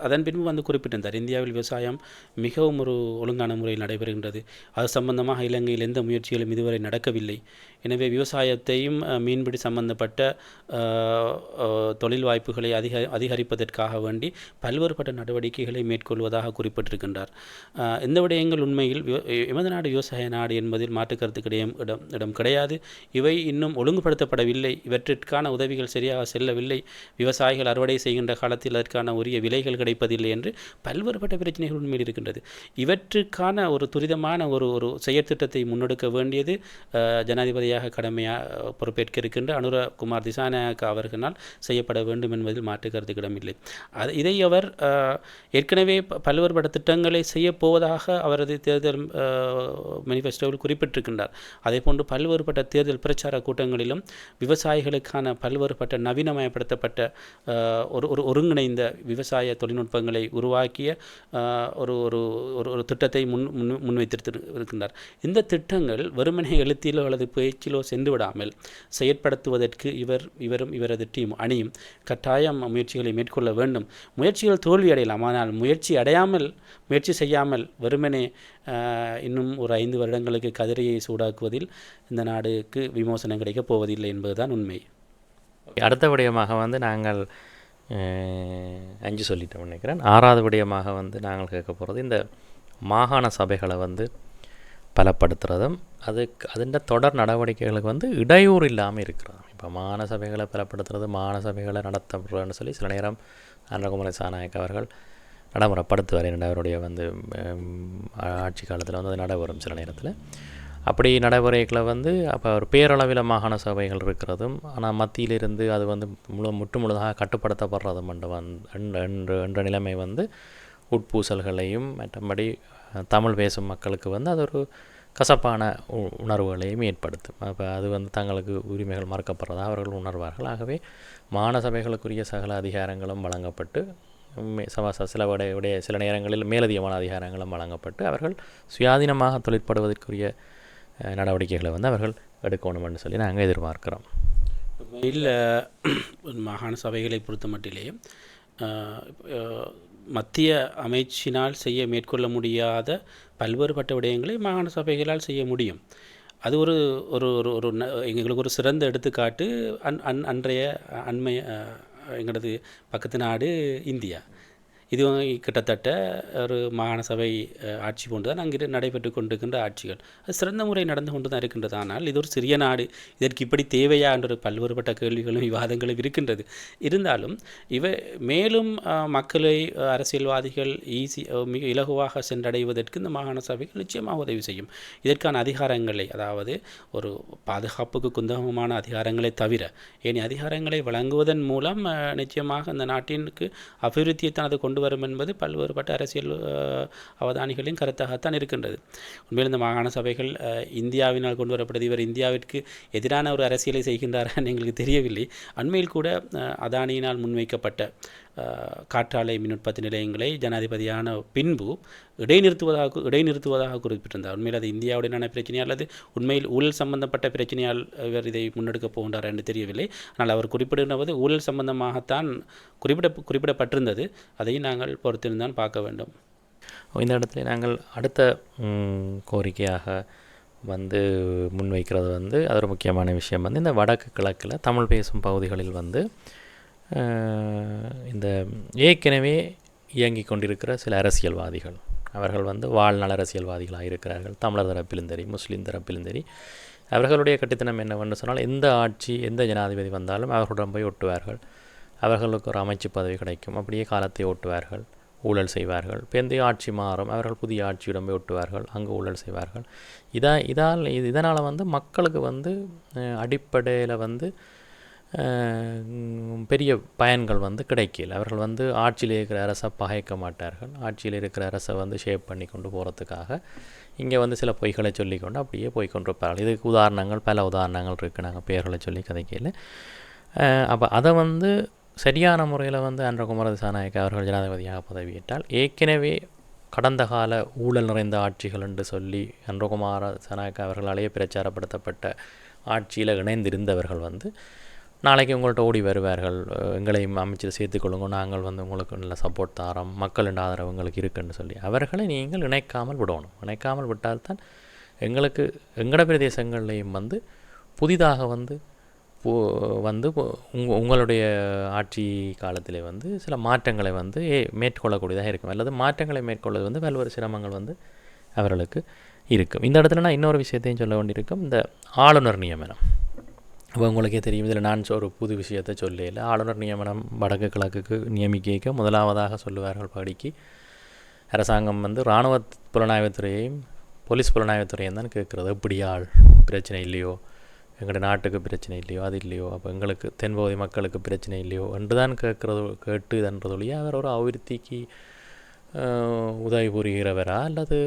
அதன் பின்பு வந்து குறிப்பிட்டிருந்தார், இந்தியாவில் விவசாயம் மிகவும் ஒரு ஒழுங்கான முறையில் நடைபெறுகின்றது. அது சம்பந்தமாக இலங்கையில் எந்த முயற்சிகளும் இதுவரை நடக்கவில்லை. எனவே விவசாயத்தையும் மீன்பிடி சம்பந்தப்பட்ட தொழில் வாய்ப்புகளை அதிகரிப்பதற்காக வேண்டி பல்வேறுபட்ட நடவடிக்கைகளை மேற்கொள்வதாக குறிப்பிட்டிருக்கின்றார். இந்த விடயங்கள் உண்மையில் எமது நாடு விவசாய நாடு என்பதில் மாற்று கருத்துக்கு இடம் கிடையாது. இவை இன்னும் ஒழுங்குபடுத்தப்படவில்லை. இவற்றிற்கான உதவிகள் சரியாக செல்லவில்லை. விவசாயிகள் அறுவடை செய்கின்ற காலத்தில் அதற்கான உரிய விலைகள் கிடைப்பதில்லை என்று பல்வேறுபட்ட பிரச்சனைகள் உண்மையில் இருக்கின்றது. இவற்றுக்கான ஒரு துரிதமான ஒரு செயற்திட்டத்தை முன்னெடுக்க வேண்டியது ஜனாதிபதியாக கடமையாக பொறுப்பேற்க இருக்கின்ற அனுரகுமார் திசாநாயக்க அவர்களால் செய்யப்பட வேண்டும் என்பதில் மாற்று கருத்துக்கு இடமில்லை. இதை அவர் ஏற்கனவே பல்வேறுபட்ட திட்டங்களை செய்யப்போவதாக அவரது தேர்தல் மேனிஃபெஸ்டோவில் குறிப்பிட்டிருக்கின்றார். அதே போன்று பல்வேறுபட்ட தேர்தல் பிரச்சார கூட்டங்களிலும் விவசாயிகளுக்கான பல்வேறுபட்ட நவீனமயப்படுத்தப்பட்ட ஒரு ஒருங்கிணைந்த விவசாய தொழில்நுட்பங்களை உருவாக்கிய ஒரு திட்டத்தை முன்வைத்திருக்கின்றார். இந்த திட்டங்கள் வெறுமனே எழுத்திலோ அல்லது பேச்சிலோ சென்று விடாமல் செயற்படுத்துவதற்கு இவரும் இவரது டீம் அணியும் கட்டாயம் முயற்சிகளை மேற்கொள்ள வேண்டும். முயற்சிகள் தோல்வியடையலாம். ஆனால் முயற்சி செய்யாமல் வெறுமனே இன்னும் ஒரு 5 வருடங்களுக்கு கதிரையை சூடாக்குவதில் இந்த நாடுக்கு விமோசனம் கிடைக்கப் போவதில்லை என்பதுதான் உண்மை. அடுத்த விடயமாக வந்து நாங்கள் 5 சொல்லிட்டோம் நினைக்கிறேன். 6வது விடயமாக வந்து நாங்கள் கேட்க போகிறது இந்த மாகாண சபைகளை வந்து பலப்படுத்துறதும் அதுண்ட தொடர் நடவடிக்கைகளுக்கு வந்து இடையூறு இல்லாமல் இருக்கிறது. இப்போ மாகாண சபைகளை பலப்படுத்துறது, மாகாண சபைகளை நடத்தப்படுறதுன்னு சொல்லி சில நேரம் அனுரகுமார் திசாநாயக்க அவர்கள் நடைமுறைப்படுத்துவார். அவருடைய வந்து ஆட்சி காலத்தில் வந்து அது நடைபெறும் சில நேரத்தில். அப்படி நடைமுறைகளை வந்து அப்போ ஒரு பேரளவில் மாகாண சபைகள் இருக்கிறதும் ஆனால் மத்தியிலிருந்து அது வந்து முழுதாக கட்டுப்படுத்தப்படுறதும் என்ற நிலைமை வந்து உட்பூசல்களையும் மற்றபடி தமிழ் பேசும் மக்களுக்கு வந்து அது ஒரு கசப்பான உணர்வுகளையும் ஏற்படுத்தும். அப்போ அது வந்து தங்களுக்கு உரிமைகள் மறுக்கப்படுறதாக அவர்கள் உணர்வார்கள். ஆகவே மாகாண சபைகளுக்குரிய சகல அதிகாரங்களும் வழங்கப்பட்டு சில நேரங்களில் மேலதிகமான அதிகாரங்களும் வழங்கப்பட்டு அவர்கள் சுயாதீனமாக தொழிற்படுவதற்குரிய நடவடிக்கைகளை வந்து அவர்கள் எடுக்கணும் என்று சொல்லி நாங்கள் எதிர்பார்க்கிறோம். இல்லை, மாகாண சபைகளை பொறுத்த மட்டிலே மத்திய அமைச்சினால் மேற்கொள்ள முடியாத பல்வேறுபட்ட விடயங்களை மாகாண சபைகளால் செய்ய முடியும். அது ஒரு ஒரு ஒரு எங்களுக்கு ஒரு சிறந்த எடுத்துக்காட்டு அன்றைய எங்களது பக்கத்து நாடு இந்தியா. இது கிட்டத்தட்ட ஒரு மாகாண சபை ஆட்சி போன்று தான் அங்கே நடைபெற்று கொண்டிருக்கின்ற ஆட்சிகள். அது சிறந்த முறை நடந்து கொண்டு தான் இருக்கின்றது. ஆனால் இது ஒரு சிறிய நாடு, இதற்கு இப்படி தேவையா என்ற பல்வேறுபட்ட கேள்விகளும் விவாதங்களும் இருக்கின்றது. இருந்தாலும் மேலும் மக்களை அரசியல்வாதிகள் மிக இலகுவாக சென்றடைவதற்கு இந்த மாகாண சபைகள் நிச்சயமாக உதவி செய்யும். இதற்கான அதிகாரங்களை, அதாவது ஒரு பாதுகாப்புக்கு குந்தகமான அதிகாரங்களை தவிர ஏனைய அதிகாரங்களை வழங்குவதன் மூலம் நிச்சயமாக அந்த நாட்டிற்கு அபிவிருத்தியை தான் அது கொண்டு வரும் என்பது பல்வேறுபட்ட அரசியல் அவதானிகளின் கருத்தாகத்தான் இருக்கின்றது. உண்மையில் இந்த மாகாண சபைகள் இந்தியாவினால் கொண்டு வரப்பட்டது. இவர் இந்தியாவிற்கு எதிரான ஒரு அரசியலை செய்கின்றார் எங்களுக்கு தெரியவில்லை. அண்மையில் கூட அதானியினால் முன்வைக்கப்பட்ட காற்றாலை மின் உற்பத்தி நிலையங்களை ஜனாதிபதியான பின்பு இடைநிறுத்துவதாக குறிப்பிட்டிருந்தார். உண்மையில் அது இந்தியாவுடனான பிரச்சனையா அல்லது உண்மையில் ஊழல் சம்பந்தப்பட்ட பிரச்சனையால் இவர் இதை முன்னெடுக்கப் போகின்றார் என்று தெரியவில்லை. ஆனால் அவர் குறிப்பிடுவது ஊழல் சம்பந்தமாகத்தான் குறிப்பிடப்பட்டிருந்தது. அதையும் நாங்கள் பொறுத்திருந்தான் பார்க்க வேண்டும். இந்த இடத்துல நாங்கள் அடுத்த கோரிக்கையாக வந்து முன்வைக்கிறது வந்து அது ஒரு முக்கியமான விஷயம் வந்து இந்த வடக்கு கிழக்கில் தமிழ் பேசும் பகுதிகளில் வந்து இந்த ஏற்கனவே இயங்கி கொண்டிருக்கிற சில அரசியல்வாதிகள், அவர்கள் வந்து வாழ்நாள் அரசியல்வாதிகளாக இருக்கிறார்கள். தமிழர் தரப்பிலும் சரி, முஸ்லீம் தரப்பிலும் சரி. அவர்களுடைய கட்டித்தனம் என்னவென்று சொன்னால், எந்த ஆட்சி எந்த ஜனாதிபதி வந்தாலும் அவர்களுடன் போய் ஒட்டுவார்கள். அவர்களுக்கு ஒரு அமைச்சு பதவி கிடைக்கும், அப்படியே காலத்தை ஓட்டுவார்கள். ஊழல் செய்வார்கள். பேருந்து ஆட்சி மாறும், அவர்கள் புதிய ஆட்சியிடம் போய் ஒட்டுவார்கள், அங்கே ஊழல் செய்வார்கள். இதனால் வந்து மக்களுக்கு வந்து அடிப்படையில் வந்து பெரிய பயன்கள் வந்து கிடைக்கல. அவர்கள் வந்து ஆட்சியில் இருக்கிற அரசை பகைக்க மாட்டார்கள். ஆட்சியில் இருக்கிற அரசை வந்து ஷேப் பண்ணி கொண்டு போகிறதுக்காக இங்கே வந்து சில பொய்களை சொல்லிக்கொண்டு அப்படியே போய்கொண்டிருப்பார்கள். இதுக்கு பல உதாரணங்கள் இருக்குது, நாங்கள் பெயர்களை சொல்லி கதைக்கையில். அப்போ அதை வந்து சரியான முறையில் வந்து அன்றகுமார திசாநாயக்க அவர்கள் ஜனாதிபதியாக பதவியேற்றால், ஏற்கனவே கடந்த கால ஊழல் நிறைந்த ஆட்சிகள் என்று சொல்லி அன்றகுமார திசாநாயக்க அவர்களாலேயே பிரச்சாரப்படுத்தப்பட்ட ஆட்சியில் இணைந்திருந்தவர்கள் வந்து நாளைக்கு உங்கள்கிட்ட ஓடி வருவார்கள், எங்களையும் அமைச்சர் சேர்த்துக்கொள்ளுங்க, நாங்கள் வந்து உங்களுக்கு நல்ல சப்போர்ட் தாரோம், மக்களின் ஆதரவு உங்களுக்கு இருக்குன்னு சொல்லி அவர்களை நீங்கள் இணைக்காமல் விடணும். இணைக்காமல் விட்டால்தான் எங்களோட பிரதேசங்கள்லேயும் வந்து புதிதாக வந்து உங்களுடைய ஆட்சி காலத்திலே வந்து சில மாற்றங்களை வந்து மேற்கொள்ளக்கூடியதாக இருக்கும். அல்லது மாற்றங்களை மேற்கொள்வது வந்து பல்வேறு சிரமங்கள் வந்து அவர்களுக்கு இருக்கும். இந்த இடத்துல நான் இன்னொரு விஷயத்தையும் சொல்ல வேண்டியிருக்கும். இந்த ஆளுநர் நியமனம், இப்போ உங்களுக்கே தெரியும், இதில் நான் ஒரு புது விஷயத்தை சொல்லல. ஆளுநர் நியமனம் வடக்கு கிழக்குக்கு நியமிக்க முதலாவதாக சொல்லுவார்கள் படிக்கு அரசாங்கம் வந்து இராணுவ புலனாய்வுத்துறையையும் போலீஸ் புலனாய்வுத்துறையும் தான் கேட்குறது. எப்படி ஆள் பிரச்சனை இல்லையோ, எங்களோட நாட்டுக்கு பிரச்சனை இல்லையோ, அது இல்லையோ, அப்போ எங்களுக்கு தென்பகுதி மக்களுக்கு பிரச்சனை இல்லையோ என்று தான் கேட்டு இதன்றதொழிய அவர் ஒரு அபிவிருத்திக்கு உதவி புரிகிறவரா அல்லது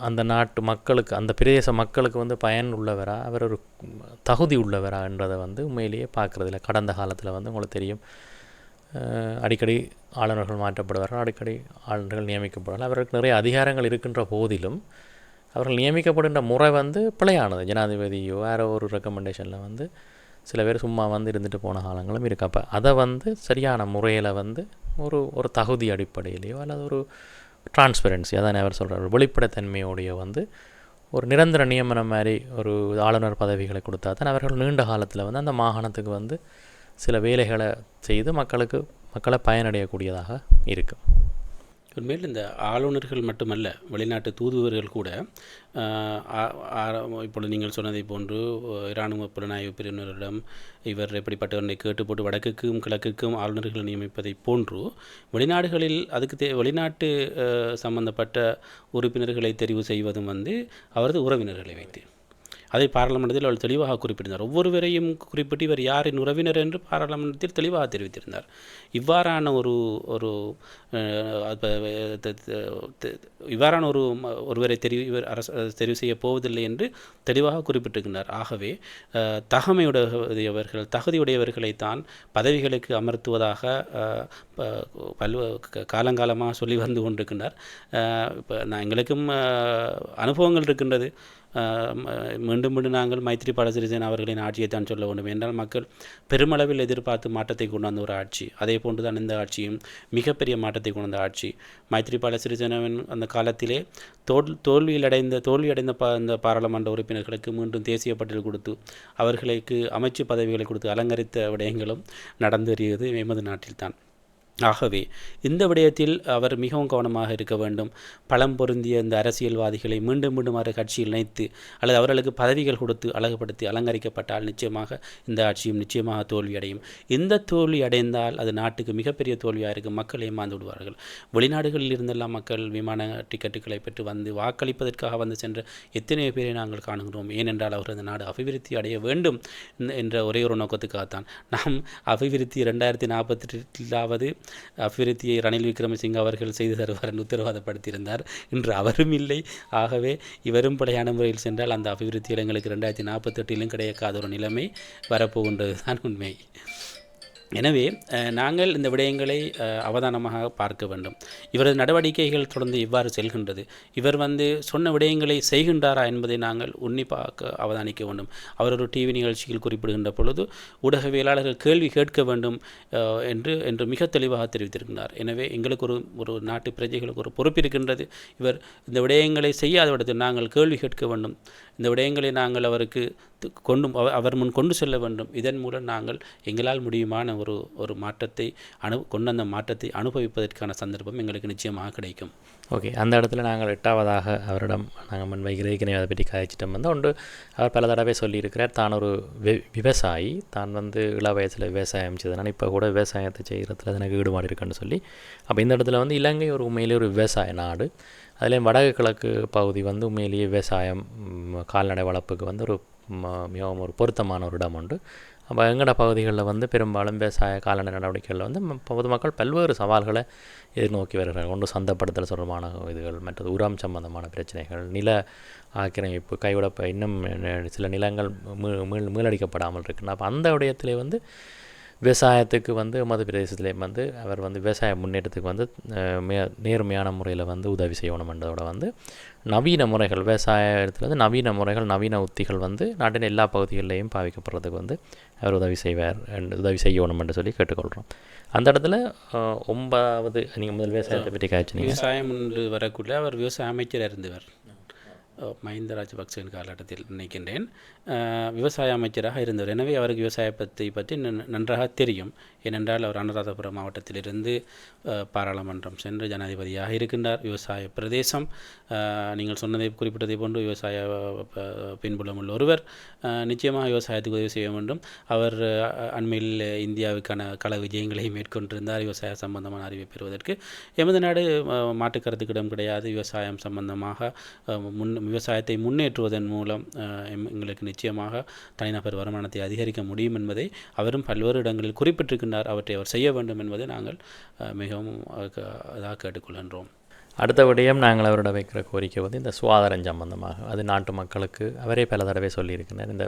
அந்த நாட்டு மக்களுக்கு, அந்த பிரதேச மக்களுக்கு வந்து பயன் உள்ளவரா, அவர் ஒரு தகுதி உள்ளவரா என்றதை வந்து உண்மையிலேயே பார்க்குறதில்ல. கடந்த காலத்தில் வந்து உங்களுக்கு தெரியும், அடிக்கடி ஆளுநர்கள் மாற்றப்படுவார்கள், அடிக்கடி ஆளுநர்கள் நியமிக்கப்படுவார்கள். அவர்களுக்கு நிறைய அதிகாரங்கள் இருக்கின்ற போதிலும் அவர்கள் நியமிக்கப்படுகின்ற முறை வந்து பிழையானது. ஜனாதிபதியோ வேறு ஒரு ரெக்கமெண்டேஷனில் வந்து சில பேர் சும்மா வந்து இருந்துட்டு போன காலங்களும் இருக்குது. அப்போ அதை வந்து சரியான முறையில் வந்து ஒரு தகுதி அடிப்படையிலையோ அல்லது ஒரு டிரான்ஸ்பரன்சி, அதான் அவர் சொல்கிறார், வெளிப்படைத்தன்மையோடைய வந்து ஒரு நிரந்தர நியமனம் மாதிரி ஒரு ஆளுநர் பதவிகளை கொடுத்தா தான் அவர்கள் நீண்ட காலத்தில் வந்து அந்த மாகாணத்துக்கு வந்து சில வேலைகளை செய்து மக்களை பயனடையக்கூடியதாக இருக்கும். உண்மையில் இந்த ஆளுநர்கள் மட்டுமல்ல, வெளிநாட்டு தூதுவர்கள் கூட இப்பொழுது நீங்கள் சொன்னதை போன்று இராணுவ புலனாய்வு பிரிவினரிடம் இவர் எப்படிப்பட்டவரை கேட்டு போட்டு வடக்குக்கும் கிழக்குக்கும் ஆளுநர்கள் நியமிப்பதை போன்று வெளிநாடுகளில் வெளிநாட்டு சம்பந்தப்பட்ட உறுப்பினர்களை தெரிவு செய்வதும் வந்து அவரது உறவினர்களை வைத்து, அதை பாராளுமன்றத்தில் அவர் தெளிவாக குறிப்பிட்டிருந்தார். ஒவ்வொருவரையும் குறிப்பிட்டு இவர் யாரின் உறவினர் என்று பாராளுமன்றத்தில் தெளிவாக தெரிவித்திருந்தார். இவ்வாறான ஒருவரை தெரிவு செய்ய போவதில்லை என்று தெளிவாக குறிப்பிட்டிருக்கிறார். ஆகவே தகுதியுடையவர்களைத்தான் பதவிகளுக்கு அமர்த்துவதாக காலங்காலமாக சொல்லி வந்து கொண்டிருக்கின்றார். இப்போ எங்களுக்கும் அனுபவங்கள் இருக்கின்றது. மீண்டும் நாங்கள் மைத்ரிபால சிறிசேன அவர்களின் ஆட்சியை தான் சொல்ல வேண்டும். என்றால் மக்கள் பெருமளவில் எதிர்பார்த்து மாற்றத்தை கொண்டு வந்த ஒரு ஆட்சி. அதே போன்று தான் இந்த ஆட்சியும் மிகப்பெரிய மாற்றத்தை கொண்டு வந்த ஆட்சி. மைத்ரிபால சிறிசேனவின் அந்த காலத்திலே தோல்வியடைந்த இந்த பாராளுமன்ற உறுப்பினர்களுக்கு மீண்டும் தேசிய பட்டியல் கொடுத்து அவர்களுக்கு அமைச்சு பதவிகளை கொடுத்து அலங்கரித்த விடயங்களும் நடந்தேறியது எமது நாட்டில்தான். ஆகவே இந்த விடயத்தில் அவர் மிகவும் கவனமாக இருக்க வேண்டும். பலம் பொருந்திய இந்த அரசியல்வாதிகளை மீண்டும் கட்சியில் இணைத்து அல்லது அவர்களுக்கு பதவிகள் கொடுத்து அழகுபடுத்தி அலங்கரிக்கப்பட்டால் நிச்சயமாக இந்த ஆட்சியும் நிச்சயமாக தோல்வியடையும். இந்த தோல்வி அடைந்தால் அது நாட்டுக்கு மிகப்பெரிய தோல்வியாக இருக்கும். மக்கள் ஏமாந்து விடுவார்கள். வெளிநாடுகளில் இருந்தெல்லாம் மக்கள் விமான டிக்கெட்டுகளை பெற்று வந்து வாக்களிப்பதற்காக வந்து சென்ற எத்தனையோ பேரை நாங்கள் காணுகிறோம். ஏனென்றால் அவர் அந்த நாடு அபிவிருத்தி அடைய வேண்டும் என்ற ஒரே ஒரு நோக்கத்துக்காகத்தான். நாம் அபிவிருத்தி 2048 அபிவிருத்தியை ரணில் விக்ரமசிங்க அவர்கள் செய்து தருவார் என்று உத்தரவாதப்படுத்தியிருந்தார். இன்று அவரும் இல்லை. ஆகவே இவரும் படையான முறையில் சென்றால் அந்த அபிவிருத்தி எங்களுக்கு 2048 கிடைக்காத ஒரு நிலைமை வரப்போகின்றது தான் உண்மை. எனவே நாங்கள் இந்த விடயங்களை அவதானமாக பார்க்க வேண்டும். இவரது நடவடிக்கைகள் தொடர்ந்து இவ்வாறு செல்கின்றது. இவர் சொன்ன விடயங்களை செய்கின்றாரா என்பதை நாங்கள் உன்னிப்பாக அவதானிக்க வேண்டும். அவர் ஒரு டிவி நிகழ்ச்சியில் குறிப்பிடுகின்ற பொழுது ஊடகவியலாளர்கள் கேள்வி கேட்க வேண்டும் என்று மிக தெளிவாக தெரிவித்திருக்கிறார். எனவே எங்களுக்கு ஒரு நாட்டு பிரஜைகளுக்கு ஒரு பொறுப்பு இருக்கின்றது. இவர் இந்த விடயங்களை செய்யாத விடத்தில் நாங்கள் கேள்வி கேட்க வேண்டும். இந்த விடயங்களை நாங்கள் அவருக்கு அவர் முன் கொண்டு செல்ல வேண்டும். இதன் மூலம் நாங்கள் எங்களால் முடியுமான ஒரு மாற்றத்தை கொண்டு அந்த மாற்றத்தை அனுபவிப்பதற்கான சந்தர்ப்பம் எங்களுக்கு நிச்சயமாக கிடைக்கும். ஓகே, அந்த இடத்துல நாங்கள் 8வதாக அவரிடம் நாங்கள் முன்வைக்கிறேன். அதை பற்றி காய்ச்சிட்டம் ஒன்று அவர் பல தடவை சொல்லியிருக்கிறார். தான் ஒரு விவசாயி, தான் இள வயசில் விவசாயம் செய்தனால் இப்போ கூட விவசாயத்தை செய்கிறதுல எனக்கு ஈடுபாடு இருக்குன்னு சொல்லி. அப்போ இந்த இடத்துல இலங்கை ஒரு உண்மையிலே ஒரு விவசாய நாடு. அதுலேயும் வடக்கு கிழக்கு பகுதி உண்மையிலேயே விவசாயம் கால்நடை வளர்ப்புக்கு ஒரு மிகவும் ஒரு பொருத்தமான ஒரு இடம் உண்டு. அப்போ எங்கட பகுதிகளில் பெரும்பாலும் விவசாய கால்நடை நடவடிக்கைகளில் பொதுமக்கள் பல்வேறு சவால்களை எதிர்நோக்கி வருகிறார்கள். ஒன்று சந்தைப்படுத்தல் தொடர்பான இதுகள், மற்றது உரம் சம்பந்தமான பிரச்சனைகள், நில ஆக்கிரமிப்பு, கைவிடப்ப இன்னும் சில நிலங்கள் மீளடிக்கப்படாமல் இருக்குன்னா. அப்போ அந்த விடயத்திலே விவசாயத்துக்கு எமது பிரதேசத்திலே அவர் விவசாய முன்னேற்றத்துக்கு நேர்மையான முறையில் உதவி செய்யணும் என்றதோட நவீன முறைகள், விவசாயத்தில் நவீன முறைகள், நவீன உத்திகள் நாட்டின் எல்லா பகுதிகளிலையும் பாவிக்கப்படுறதுக்கு அவர் உதவி செய்யணும் என்று சொல்லி கேட்டுக்கொள்கிறோம். அந்த இடத்துல 9வது நீங்கள் முதல் விவசாயத்தை பற்றி காய்ச்சினீங்க. விவசாயம் என்று வரக்குள்ள அவர் விவசாய அமைச்சராக இருந்தவர். மஹிந்த ராஜபக்சவின் காலகட்டத்தில் நினைக்கின்றேன் விவசாய அமைச்சராக இருந்தவர். எனவே அவருக்கு விவசாயத்தை பற்றி நன்றாக தெரியும். ஏனென்றால் அவர் அனுராதபுரம் மாவட்டத்திலிருந்து பாராளுமன்றம் சென்று ஜனாதிபதியாக இருக்கின்றார். விவசாய பிரதேசம் நீங்கள் சொன்னதை குறிப்பிட்டதை போன்று விவசாய பின்புலம் உள்ள ஒருவர். நிச்சயமாக விவசாயத்துக்கு உதவி செய்ய வேண்டும். அவர் அண்மையில் இந்தியாவுக்கான கள விஜயங்களை மேற்கொண்டிருந்தார் விவசாய சம்பந்தமான அறிவை பெறுவதற்கு. எமது நாடு மாற்றுக்கருத்துக்கு இடம் கிடையாது. விவசாயம் சம்பந்தமாக விவசாயத்தை முன்னேற்றுவதன் மூலம் எங்களுக்கு நிச்சயமாக தனிநபர் வருமானத்தை அதிகரிக்க முடியும் என்பதை அவரும் பல்வேறு இடங்களில் குறிப்பிட்டிருக்கின்றார். அவற்றை அவர் செய்ய வேண்டும் என்பதை நாங்கள் மிகவும் இதாக கேட்டுக்கொள்கின்றோம். அடுத்த விடயம் நாங்கள் அவரோட வைக்கிற கோரிக்கை இந்த சுகாதாரம் சம்பந்தமாக. அது நாட்டு மக்களுக்கு அவரே பல தடவை சொல்லியிருக்கிறார். இந்த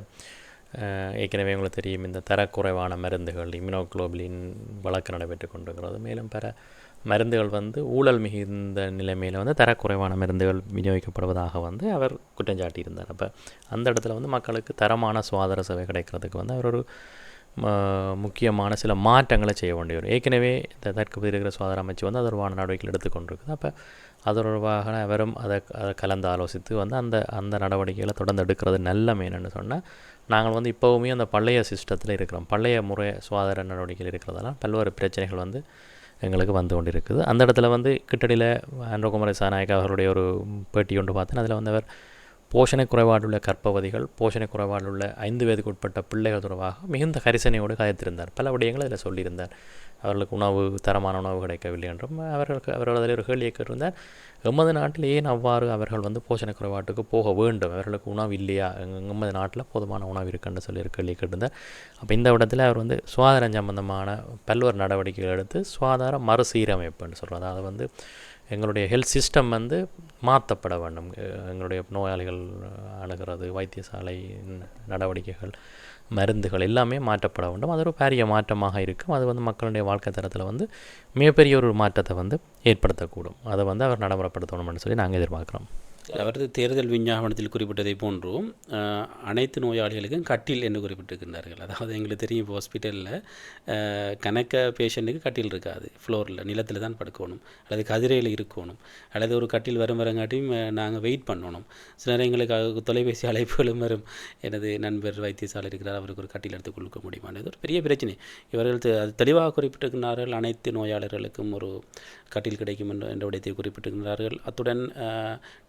ஏற்கனவே உங்களுக்கு தெரியும், இந்த தரக்குறைவான மருந்துகள், இம்யூனோகுளோபுலின் வழக்கு நடைபெற்று கொண்டிருக்கிறது. மேலும் பல மருந்துகள் ஊழல் மிகுந்த நிலைமையில் தரக்குறைவான மருந்துகள் விநியோகிக்கப்படுவதாக அவர் குற்றம் சாட்டியிருந்தார். அப்போ அந்த இடத்துல மக்களுக்கு தரமான சுகாதார சேவை கிடைக்கிறதுக்கு அவர் ஒரு முக்கியமான சில மாற்றங்களை செய்ய வேண்டியவர். ஏற்கனவே இந்த தற்கொலை இருக்கிற சுகாதார அமைச்சு அதற்கான நடவடிக்கைகள் எடுத்துக்கொண்டிருக்குது. அப்போ அதற்காக அவரும் அதை கலந்து ஆலோசித்து அந்த நடவடிக்கைகளை தொடர்ந்து எடுக்கிறது நல்ல என்னென்னு சொன்னால், நாங்கள் இப்போவுமே அந்த பழைய சிஸ்டத்தில் இருக்கிறோம். பழைய முறை சுகாதார நடவடிக்கைகள் இருக்கிறதெல்லாம் பல்வேறு பிரச்சனைகள் எங்களுக்கு கொண்டிருக்குது. அந்த இடத்துல கிட்டடியில் ஆண்ட்ரோகுமார சாநாயக் அவர்களுடைய ஒரு பேட்டி ஒன்று பார்த்தேன். அதில் அவர் போஷண குறைபாடுள்ள கர்ப்பவதிகள், போஷண குறைபாடுள்ள 5 வயதுக்கு உட்பட்ட பிள்ளைகள் தொடர்பாக மிகுந்த கரிசனையோடு கதைத்திருந்தார். பல விடயங்கள் அதில் சொல்லியிருந்தார். அவர்களுக்கு தரமான உணவு கிடைக்கவில்லை என்றும் அவர்கள் அதில் ஒரு கேள்வியை கேட்டிருந்தார். எமது நாட்டில் ஏன் அவ்வாறு அவர்கள் போஷண குறைபாட்டுக்கு போக வேண்டும், அவர்களுக்கு உணவு இல்லையா, எமது நாட்டில் போதுமான உணவு இருக்குன்னு சொல்லி ஒரு கேள்வியை கேட்டிருந்தார். அப்போ இந்த இடத்துல அவர் சுகாதாரம் சம்பந்தமான பல்வேறு நடவடிக்கைகள் எடுத்து சுகாதார மறுசீரமைப்புன்னு சொல்கிறோம். அதாவது எங்களுடைய ஹெல்த் சிஸ்டம் மாற்றப்பட வேண்டும். எங்களுடைய நோயாளிகள் அணுகிறது, வைத்தியசாலை நடவடிக்கைகள், மருந்துகள் எல்லாமே மாற்றப்பட வேண்டும். அது ஒரு பெரிய மாற்றமாக இருக்கும். அது மக்களுடைய வாழ்க்கை தரத்தில் மிகப்பெரிய ஒரு மாற்றத்தை ஏற்படுத்தக்கூடும். அதை அவர் நடைமுறைப்படுத்தணும்னு சொல்லி நாங்கள் எதிர்பார்க்குறோம். அவரது தேர்தல் விஞ்ஞாபனத்தில் குறிப்பிட்டதை போன்றும் அனைத்து நோயாளிகளுக்கும் கட்டில் என்று குறிப்பிட்டிருக்கின்றார்கள். அதாவது எங்களுக்கு தெரியும், இப்போ ஹாஸ்பிட்டலில் கணக்க பேஷண்ட்டுக்கு கட்டில் இருக்காது, ஃப்ளோரில் நிலத்தில் தான் படுக்கணும், அல்லது கதிரையில் இருக்கணும், அல்லது ஒரு கட்டில் வரங்காட்டியும் நாங்கள் வெயிட் பண்ணணும். சில நேரங்களுக்கு தொலைபேசி அழைப்புகளும் வரும், எனது நண்பர் வைத்தியசாலை இருக்கிறார், அவருக்கு ஒரு கட்டில் எடுத்து கொடுக்க முடியுமானது ஒரு பெரிய பிரச்சனை. இவர்கள் அது தெளிவாக குறிப்பிட்டிருக்கிறார்கள். அனைத்து நோயாளர்களுக்கும் ஒரு கட்டில் கிடைக்கும் என்ற விடயத்தை குறிப்பிட்டிருக்கிறார்கள். அத்துடன்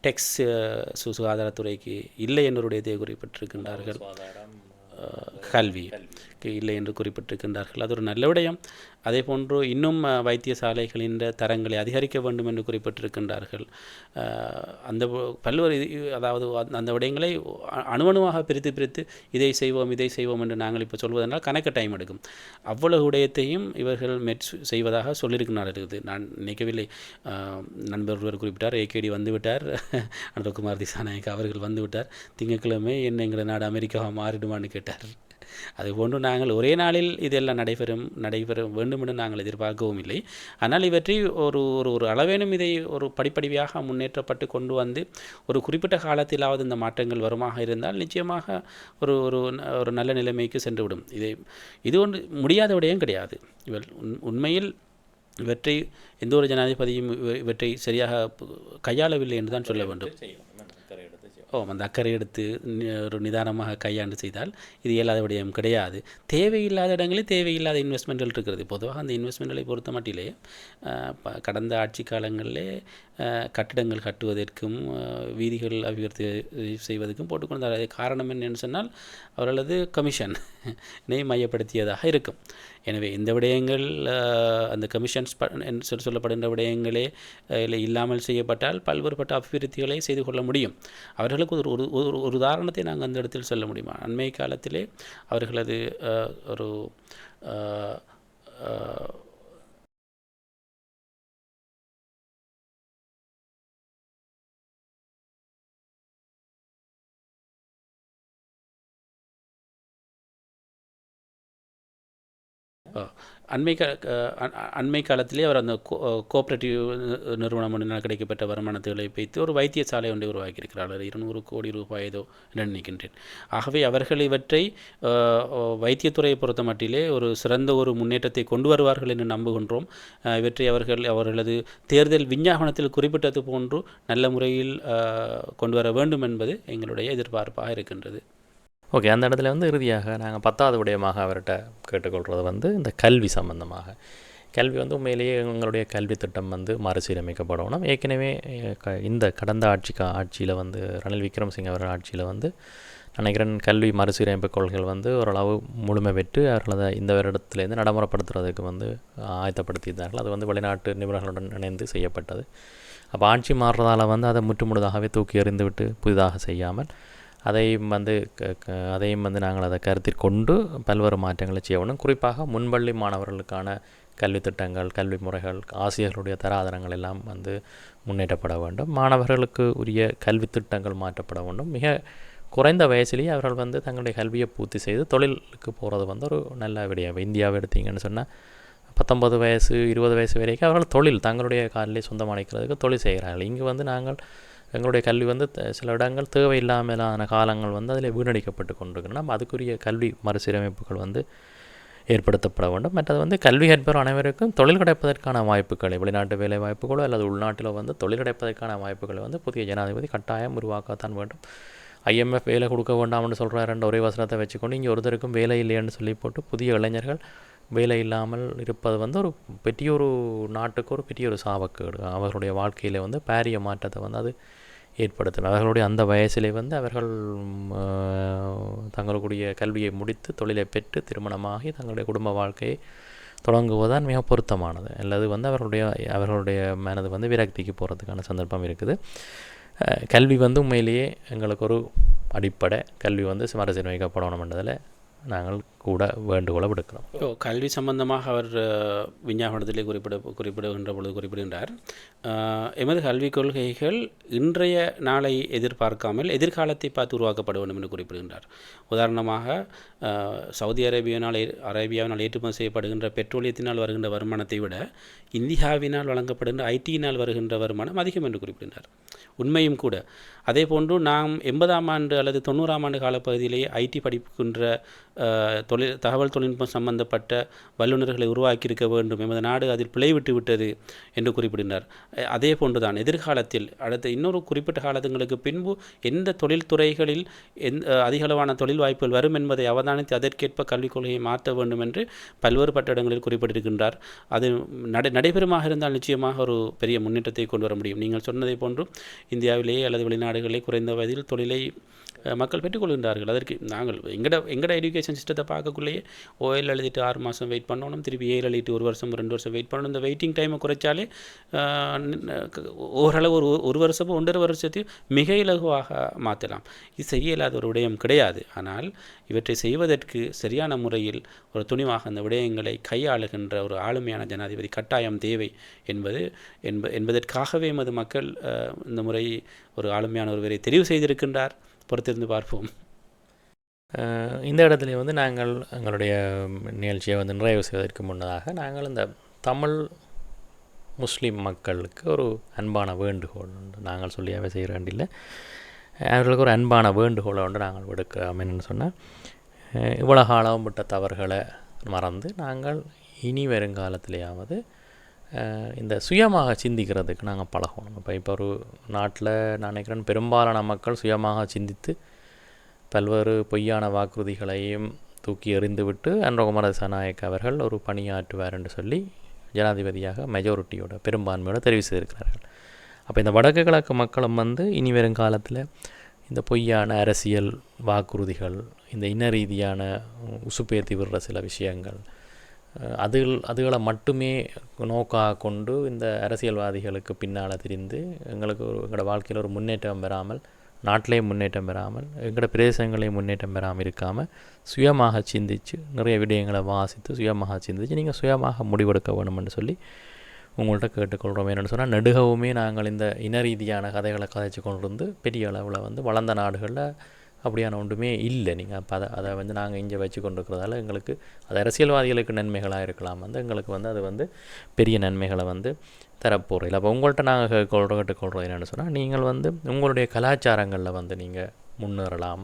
டெக்ஸ் சுகாதாரத்துறைக்கு இல்லை என்னுடைய குறிப்பிட்டிருக்கின்றார்கள். கல்வி இல்லை என்று குறிப்பிட்டிருக்கின்றார்கள். அது ஒரு நல்ல விடயம். அதே போன்று இன்னும் வைத்தியசாலைகளின் தரங்களை அதிகரிக்க வேண்டும் என்று குறிப்பிட்டிருக்கின்றார்கள். அந்த பல்வேறு அதாவது அந்த விடயங்களை அணுவணுவாக பிரித்து இதை செய்வோம் என்று நாங்கள் இப்போ சொல்வதனால் கணக்கு டைம் எடுக்கும். அவ்வளவு விடயத்தையும் இவர்கள் செய்வதாக சொல்லியிருக்கிறார்கள். நான் நினைக்கவில்லை. நண்பர் ஒருவர் குறிப்பிட்டார், ஏகேடி வந்துவிட்டார், அனுரகுமார் திசாநாயக் அவர்கள் வந்துவிட்டார், திங்கட்கிழமை என்ன எங்கள் நாடு அமெரிக்காவாக மாறிடுமான்னு கேட்டார். அதுபோன்று நாங்கள் ஒரே நாளில் இதெல்லாம் நடைபெற வேண்டும் என்று நாங்கள் எதிர்பார்க்கவும் இல்லை. ஆனால் இவற்றை ஒரு அளவேனும் இதை ஒரு படிப்படியாக முன்னேற்றப்பட்டு கொண்டு வந்து ஒரு குறிப்பிட்ட காலத்திலாவது இந்த மாற்றங்கள் வருமாக இருந்தால் நிச்சயமாக ஒரு நல்ல நிலைமைக்கு சென்றுவிடும். இது ஒன்று முடியாத விடயம் கிடையாது. உண்மையில் இவற்றை எந்த ஒரு ஜனாதிபதியும் இவற்றை சரியாக கையாளவில்லை என்று தான் சொல்ல வேண்டும். அந்த அக்கறை எடுத்து ஒரு நிதானமாக கையாண்டு செய்தால் இது இயலாத விடயம் கிடையாது. தேவையில்லாத இடங்களில் தேவையில்லாத இன்வெஸ்ட்மெண்ட்கள் இருக்கிறது. பொதுவாக அந்த இன்வெஸ்ட்மெண்ட்களை பொறுத்த மட்டிலே கடந்த ஆட்சி காலங்களிலே கட்டிடங்கள் கட்டுவதற்கும் வீதிகள் அபிவிருத்தி செய்வதற்கும் போட்டுக்கொண்ட காரணம் என்னென்னு சொன்னால் அவர்களது கமிஷன் மையப்படுத்தியதாக இருக்கும். எனவே இந்த விடயங்கள் அந்த கமிஷன்ஸ் சொல்லப்படுகின்ற விடயங்களே இல்லாமல் செய்யப்பட்டால் பல்வேறுபட்ட அபிவிருத்திகளை செய்து கொள்ள முடியும். அவர்களுக்கு ஒரு உதாரணத்தை நாங்கள் அந்த இடத்தில் சொல்ல முடியுமா? அண்மை காலத்திலே அவர்களது ஒரு அண்மை காலத்திலே அவர் அந்த கோஆப்ரேட்டிவ் நிறுவனம் ஒன்றினால் கிடைக்கப்பட்ட வருமானத்துகளை வைத்து ஒரு வைத்தியசாலை ஒன்றை உருவாக்கியிருக்கிறார். 200 கோடி ரூபாய் ஏதோ நினைக்கின்றேன். ஆகவே அவர்கள் இவற்றை வைத்தியத்துறையை பொறுத்த மட்டிலே ஒரு சிறந்த ஒரு முன்னேற்றத்தை கொண்டு வருவார்கள் என்று நம்புகின்றோம். இவற்றை அவர்களது தேர்தல் விஞ்ஞாபனத்தில் குறிப்பிட்டது போன்று நல்ல முறையில் கொண்டு வர வேண்டும் என்பது எங்களுடைய எதிர்பார்ப்பாக இருக்கின்றது. ஓகே, அந்த இடத்துல இறுதியாக நாங்கள் 10வது விடயமாக அவர்கிட்ட கேட்டுக்கொள்வது இந்த கல்வி சம்பந்தமாக. கல்வி உண்மையிலேயே எங்களுடைய கல்வி திட்டம் மறுசீரமைக்கப்படணும். ஏற்கனவே இந்த கடந்த ஆட்சியில் ரணில் விக்ரமசிங்க அவர்கள் ஆட்சியில் நினைக்கிறேன் கல்வி மறுசீரமைப்பு கொள்கைகள் ஓரளவு முழுமை பெற்று அவர்களதை இந்த வருடத்துலேருந்து நடைமுறைப்படுத்துறதுக்கு ஆயத்தப்படுத்தியிருந்தார்கள். அது வெளிநாட்டு நிபுணர்களுடன் இணைந்து செய்யப்பட்டது. அப்போ ஆட்சி மாறுறதால் அதை முற்றுமுழுதாகவே தூக்கி எறிந்து விட்டு புதிதாக செய்யாமல் அதையும் நாங்கள் அதை கருத்தில் கொண்டு பல்வேறு மாற்றங்களை செய்யணும். குறிப்பாக முன்பள்ளி மாணவர்களுக்கான கல்வி திட்டங்கள், கல்வி முறைகள், ஆசிரியர்களுடைய தராதரங்கள் எல்லாம் முன்னேற்றப்பட வேண்டும். மாணவர்களுக்கு உரிய கல்வி திட்டங்கள் மாற்றப்பட வேண்டும். மிக குறைந்த வயசுலேயே அவர்கள் தங்களுடைய கல்வியை பூர்த்தி செய்து தொழிலுக்கு போகிறது ஒரு நல்ல விடயம். இந்தியாவை எடுத்தீங்கன்னு சொன்னால் 19 வயசு 20 வயசு வரைக்கும் அவர்கள் தொழில் தங்களுடைய காலிலே சொந்தமடைக்கிறதுக்கு தொழில் செய்கிறார்கள். இங்கு நாங்கள் எங்களுடைய கல்வி சில இடங்கள் தேவையில்லாமலான காலங்கள் அதில் வீணடிக்கப்பட்டு கொண்டிருக்கணும். அதுக்குரிய கல்வி மறுசீரமைப்புகள் ஏற்படுத்தப்பட வேண்டும். மற்றது கல்வி கற்பவர் அனைவருக்கும் தொழில் கிடைப்பதற்கான வாய்ப்புகளை, வெளிநாட்டு வேலை வாய்ப்புகளோ அல்லது உள்நாட்டில் தொழில் கிடைப்பதற்கான வாய்ப்புகளை புதிய ஜனாதிபதி கட்டாயம் உருவாக்கத்தான் வேண்டும். IMF வேலை கொடுக்க வேண்டாம்னு சொல்கிறாருன்ற ஒரே வசனத்தை வச்சுக்கொண்டு இங்கே ஒருத்தருக்கும் வேலை இல்லைன்னு சொல்லி போட்டு புதிய இளைஞர்கள் வேலை இல்லாமல் இருப்பது ஒரு பெரிய நாட்டுக்கு ஒரு பெரிய சாபக்கேடு. அவர்களுடைய வாழ்க்கையில் பாரிய மாற்றத்தை அது ஏற்படுத்தணும். அவர்களுடைய அந்த வயசிலே அவர்கள் தங்களுடைய கல்வியை முடித்து தொழிலை பெற்று திருமணமாகி தங்களுடைய குடும்ப வாழ்க்கையை தொடங்குவதுதான் மிக பொருத்தமானது. அல்லது அவர்களுடைய மனது விரக்திக்கு போகிறதுக்கான சந்தர்ப்பம் இருக்குது. கல்வி உண்மையிலேயே எங்களுக்கு ஒரு அடிப்படை. கல்வி மறுசீரமைக்கப்படணும்ன்றதில் நாங்கள் கூட வேண்டுகோளை விடுக்கிறோம். கல்வி சம்பந்தமாக அவர் விஞ்ஞாபனத்திலே குறிப்பிடுகின்ற பொழுது குறிப்பிடுகின்றார், எமது கல்விக் கொள்கைகள் இன்றைய நாளை எதிர்பார்க்காமல் எதிர்காலத்தை பார்த்து உருவாக்கப்பட வேண்டும் என்று குறிப்பிடுகின்றார். உதாரணமாக சவுதி அரேபியாவினால் ஏற்றுமதி செய்யப்படுகின்ற பெட்ரோலியத்தினால் வருகின்ற வருமானத்தை விட இந்தியாவினால் வழங்கப்படுகின்ற ஐடியினால் வருகின்ற வருமானம் அதிகம் என்று குறிப்பிடுகின்றார். உண்மையும் கூட. அதே போன்று நாம் 80ஆம் ஆண்டு அல்லது 90ஆம் ஆண்டு காலப்பகுதியிலேயே ஐடி படிக்கின்ற தகவல் தொழில்நுட்பம் சம்பந்தப்பட்ட வல்லுநர்களை உருவாக்கியிருக்க வேண்டும். எமது நாடு அதில் பிழைவிட்டு விட்டது என்று குறிப்பிடுகிறார். அதே போன்றுதான் எதிர்காலத்தில் அடுத்த இன்னொரு குறிப்பிட்ட காலங்களுக்கு பின்பு எந்த தொழில்துறைகளில் அதிகளவான தொழில் வாய்ப்புகள் வரும் என்பதை அவதானித்து அதற்கேற்ப கல்விக் கொள்கையை மாற்ற வேண்டும் என்று பல்வேறுபட்ட இடங்களில் குறிப்பிட்டிருக்கின்றார். அது நடைபெறுமாக இருந்தால் நிச்சயமாக ஒரு பெரிய முன்னேற்றத்தை கொண்டு வர முடியும். நீங்கள் சொன்னதை போன்று இந்தியாவிலேயே அல்லது வெளிநாடுகளிலே குறைந்த வயதில் தொழிலை மக்கள் பெற்றுக்கொள்கின்றார்கள். அதற்கு நாங்கள் எங்கட எஜுகேஷன் சிஸ்டத்தை பார்க்கக்குள்ளேயே OL எழுதிட்டு 6 மாதம் வெயிட் பண்ணணும், திருப்பி AL எழுதிட்டு 1 வருஷம் 2 வருஷம் வெயிட் பண்ணணும். இந்த வெயிட்டிங் டைமை குறைச்சாலே ஓரளவு ஒரு வருஷமோ 1.5 வருஷத்தையும் மிக இலகுவாக மாற்றலாம். இது செய்ய இல்லாத ஒரு விடயம் கிடையாது. ஆனால் இவற்றை செய்வதற்கு சரியான முறையில் ஒரு துணிவாக அந்த விடயங்களை கையாளுகின்ற ஒரு ஆளுமையான ஜனாதிபதி கட்டாயம் தேவை என்பதற்காகவே எமது மக்கள் இந்த முறை ஒரு ஆளுமையான ஒருவரை தெரிவு செய்திருக்கின்றார். பொறுத்திருந்து பார்ப்போம். இந்த இடத்துல நாங்கள் எங்களுடைய நிகழ்ச்சியை நிறைவு செய்வதற்கு முன்னதாக நாங்கள் இந்த தமிழ் முஸ்லீம் மக்களுக்கு ஒரு அன்பான வேண்டுகோள் நாங்கள் சொல்லியாவே செய்கிற வேண்டியில் அவர்களுக்கு ஒரு அன்பான வேண்டுகோளை நாங்கள் விடுக்கிறோம். என்னென்னு சொன்னால், இவ்வளோ காலம் விட்ட தவறுகளை மறந்து நாங்கள் இனி வருங்காலத்திலேயாவது இந்த சுயமாக சிந்திக்கிறதுக்கு நாங்கள் பழகணும். இப்போ ஒரு நாட்டில் நான் நினைக்கிறேன் பெரும்பாலான மக்கள் சுயமாக சிந்தித்து பல்வேறு பொய்யான வாக்குறுதிகளையும் தூக்கி எறிந்துவிட்டு அன்ரகுமார திசாநாயக்க அவர்கள் ஒரு பணியாற்றுவார் என்று சொல்லி ஜனாதிபதியாக மெஜாரிட்டியோட பெரும்பான்மையோடு தெரிவு செய்திருக்கிறார்கள். அப்போ இந்த வடக்கு கிழக்கு மக்களும் இனி வரும் காலத்தில் இந்த பொய்யான அரசியல் வாக்குறுதிகள், இந்த இன ரீதியான உசுப்பேத்தி விடுற சில விஷயங்கள், அதுகளை மட்டுமே நோக்காக கொண்டு இந்த அரசியல்வாதிகளுக்கு பின்னால் திரிந்து எங்களோட வாழ்க்கையில் ஒரு முன்னேற்றம் பெறாமல், நாட்டிலே முன்னேற்றம் பெறாமல், எங்களோட பிரதேசங்களே முன்னேற்றம் பெறாமல் இருக்காமல் சுயமாக சிந்தித்து நிறைய விடயங்களை வாசித்து சுயமாக சிந்தித்து நீங்கள் சுயமாக முடிவெடுக்க வேணும்னு சொல்லி உங்கள்கிட்ட கேட்டுக்கொள்கிறோம். என்னென்னு சொன்னால் நெடுகவுமே நாங்கள் இந்த இன ரீதியான கதைகளை கதைச்சு கொண்டு பெரிய அளவில் வளர்ந்த நாடுகளில் அப்படியான ஒன்றுமே இல்லை. நீங்கள் அப்போ அதை நாங்கள் இங்கே வச்சு கொண்டு இருக்கிறதால எங்களுக்கு அது அரசியல்வாதிகளுக்கு நன்மைகளாக இருக்கலாம், எங்களுக்கு அது பெரிய நன்மைகளை தரப்போகிறோம். அப்போ உங்கள்கிட்ட நாங்கள் கேட்டுக்கொள்கிறோம் என்னென்னு சொன்னால் நீங்கள் உங்களுடைய கலாச்சாரங்களில் நீங்கள் முன்னேறலாம்.